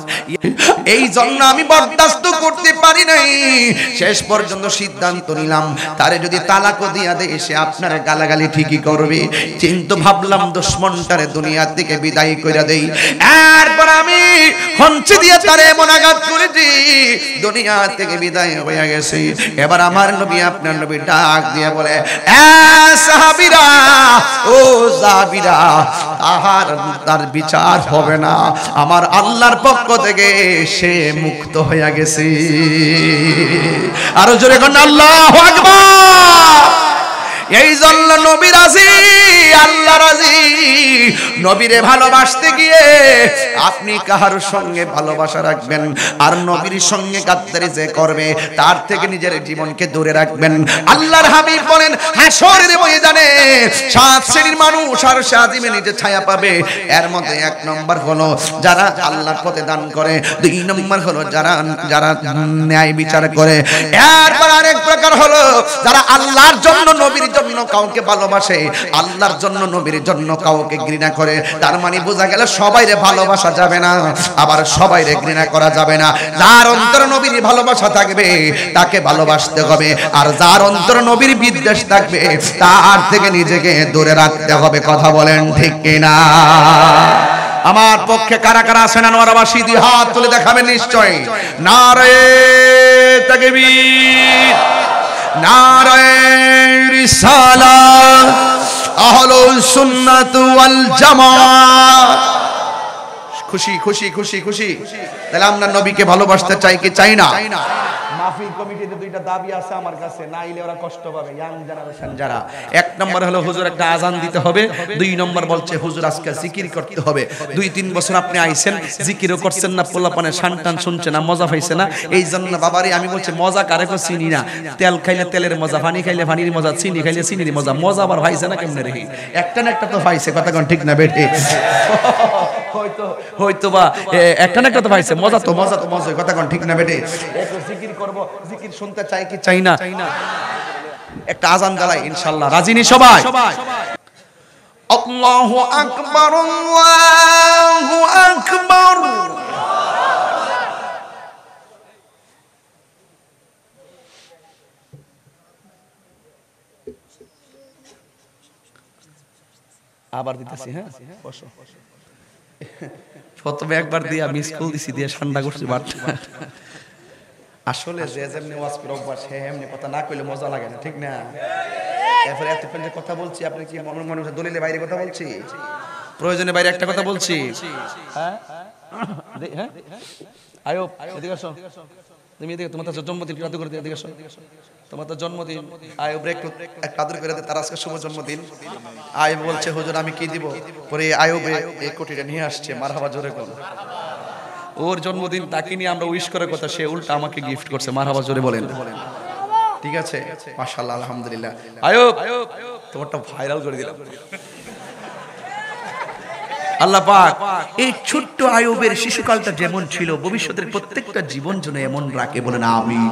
এই জন্য আমি বরদাস্ত করতে পারি নাই শেষ পর্যন্ত সিদ্ধান্ত নিলাম তারে যদি তালাকও দিয়া দেয় সে আপনার গালাগালি ঠিকই করবে কিন্তু ভাবলাম দুশমনটারে দুনিয়া থেকে বিদায় কইরা দেই এরপর আমি হঞ্চি দিয়ে তারে এমন আঘাত করেছি দুনিয়া থেকে বিদায় হয়ে গেছে এবার আমার নবী আপনার নবী ডাক দিয়ে বলে এ সাহাবীরা ও সাহাবীরা তার বিচার হবে না আমার আল্লাহর পক্ষ থেকে সে মুক্ত হয়ে গেছে আরো জোরে কোন আল্লাহু আকবার এই জন্য নবী রাজি আল্লাহ রাজি নবীরে ভালোবাসতে গিয়ে আপনি কাহার সঙ্গে ভালোবাসা রাখবেন আর নবীর সঙ্গে গাদ্দারি যে করবে তার থেকে নিজের জীবনকে দূরে রাখবেন আল্লাহর হাবিব বলেন হাসরের ময়দানে সাত শ্রেণীর মানুষ আর শাদিমে নিজে ছায়া পাবে এর মধ্যে এক নম্বর হলো যারা আল্লাহর পথে দান করে দুই নম্বর হলো যারা যারা ন্যায় বিচার করে এরপর আরেক প্রকার হলো যারা আল্লাহর জন্য নবীর জন্য কাউকে ভালোবাসে আল্লাহর জন্য নবীর জন্য কাউকে ঘৃণা করে তার মানে বোঝা গেল সবাইরে ভালোবাসা যাবে না আবার সবাইরে ঘৃণা করা যাবে না যার অন্তরে নবীর ভালোবাসা থাকবে তাকে ভালোবাসতে হবে আর যার অন্তরে নবীর বিদ্বেষ থাকবে তার থেকে নিজেকে দূরে রাখতে হবে কথা বলেন ঠিক কিনা আমার পক্ষে কারা কারা আছেন আনোয়ারবাসী দুই হাত তুলে দেখাবেন নিশ্চয় নারে তাকবীর নারে রিসালাত আহলুস সুন্নাত ওয়াল জামাত খুশি খুশি খুশি খুশি তাহলে আমরা নবীকে ভালোবাসতে চাই কি চাই না মাহফিল কমিটিতে দুইটা দাবি আছে আমার কাছে, না আইলে ওরা কষ্ট পাবে, ইয়াং জেনারেশন যারা। এক নম্বর হলো হুজুর একটা আজান দিতে হবে, দুই নম্বর বলছে হুজুর আজকে জিকির করতে হবে। 2-3 বছর আপনি আইছেন, জিকিরও করছেন না, পোলাপানে শানটান শুনছে না, মজা পাইছে না। এই জন্য বাবারে আমি বলছি মজা কারে কো চিনি না, তেল খাইলে তেলের মজা, পানি খাইলে পানির মজা, চিনি খাইলে চিনির মজা, মজা আবার পাইছে না কেমনে রে? একটা না একটা তো পাইছে, কথা কোন ঠিক না বেটে? হয়তো বা একটা না একটা তো পাইছে, মজা তো মজা, কথা কোন ঠিক না বেটে? একটু জিকির করব, জিকির শুনতে চাই কি চাই না? একটা আজান গালাই ইনশাআল্লাহ, রাজি নি সবাই? আল্লাহু আকবার, আল্লাহু আকবার। আবার দিতেছি, হ্যাঁ বসো। প্রথমে একবার দিয়া মিস কল দিছি, দিয়ে ঠান্ডা করছি বাটটা। আসলে যে যেমনি ওয়াজ করে অভ্যাস, সে এমনি কথা না কইলে মজা লাগে না, ঠিক না? এরপরে এতক্ষণ যে কথা বলছি, আপনি কি মনে মনে দলিলে বাইরে কথা বলছি, প্রয়োজনে বাইরে একটা কথা বলছি? হ্যাঁ হ্যাঁ, আয়ো এদিকে আসো, তুমি এদিকে, তোমার তো জন্মদিন আদর করে দিয়ে, এদিকে আসো, তোমার তো জন্মদিন, আয়ো ব্রেক এক আদর করে দে, তার আজকে শুভ জন্মদিন। আয়ো বলছে হুজুর আমি কি দিব, পরে আয়ো এই কোটিটা নিয়ে আসছে, মারহাবা জোরে কোন। ওর জন্মদিন, তাকে নিয়ে আমরা উইশ করার কথা, সে উল্টা আমাকে গিফট করছে, মারহাবা জোরে বলেন। ঠিক আছে, মাশাআল্লাহ, আলহামদুলিল্লাহ। আয়ো তোমারটা ভাইরাল করে দিলাম। আল্লাহ পাক এই ছোট্ট আয়ুবের শিশুকালটা যেমন ছিল, ভবিষ্যতের প্রত্যেকটা জীবন যেন এমন রাখে, বলেন আমিন।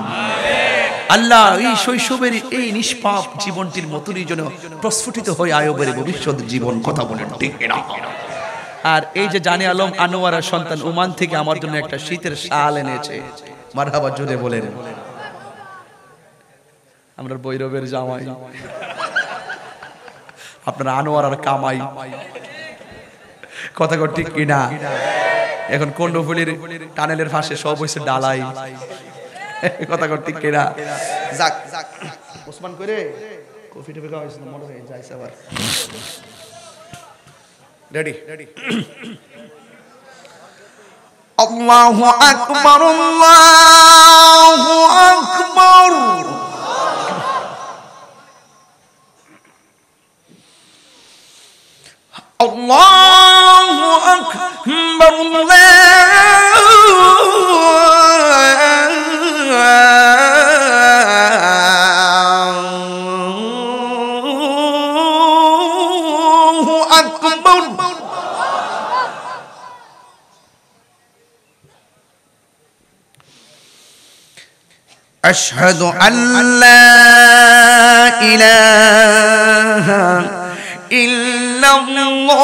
আল্লাহ এই শৈশবের এই নিষ্পাপ জীবনটির মতনই যেন প্রস্ফুটিত হয় আয়ুবের ভবিষ্যৎ জীবন, কথা বলেন ঠিক না? আর এই যে জানে আলম আনোয়ারা সন্তান ওমান থেকে আমার জন্য একটা শীতের শাল এনেছে, মারহাবা জোরে বলেন। আমরা বৈরবের জামাই, আপনারা আনোয়ারার কামাই, কথা ঠিক কিনা? এখন কন্ডফুলির টানেলের পাশে সব হইছে ডালাই, কথা ঠিক কিনা? যাক ওসমান করে কফি টফি খাওয়া হয়েছিল, মনে হয় যাইছে আবার। রেডি? আল্লাহু আকবার, আল্লাহু আকবার। আল্লাহু আকবার, আল্লাহু আকবার। আশহাদু আল্লা ইলাহা ইল্লাল্লাহ,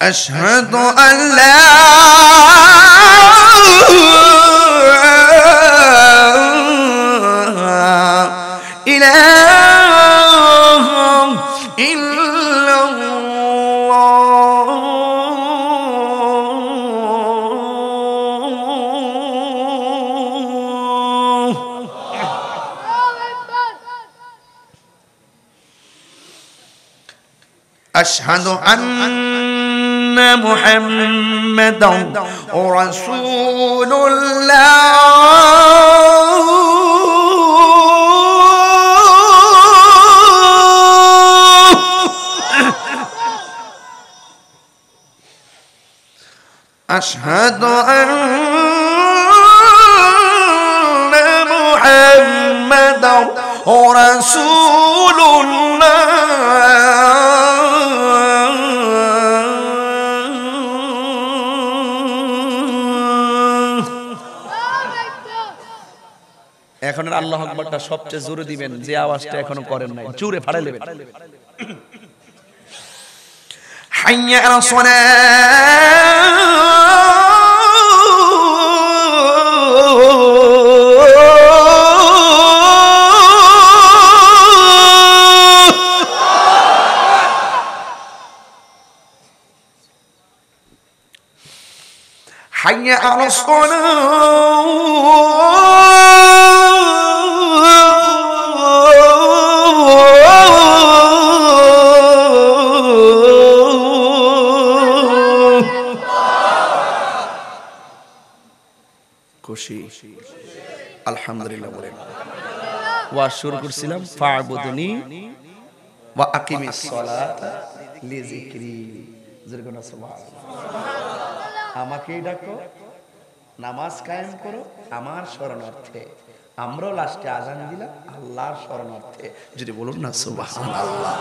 আশহাদু আল্লা أشهد أن محمدا رسول الله أشهد أن محمدا رسول الله এখন আল্লাহু আকবারটা সবচেয়ে জোরে দিবেন, যে আওয়াজটা এখনো করেন নাই, জোরে ফাড়াই নেবেন। হাইয়া আলাস সালাহ, হাইয়া আলাস সালাহ। খুশি? আলহামদুলিল্লাহ বলেন। ওয়াজ শুরু করছিলাম ফা'বুদনি ওয়া আকিমিস সালাতা লিযিকরি। যেরকম সুবহানাল্লাহ, আমাকেই ডাকো, নামাজ কায়েম করো আমার শরণার্থে। আমরাও লাস্টে আজান দিলাম আল্লাহর শরণার্থে। যদি বলুন না সুবহানাল্লাহ।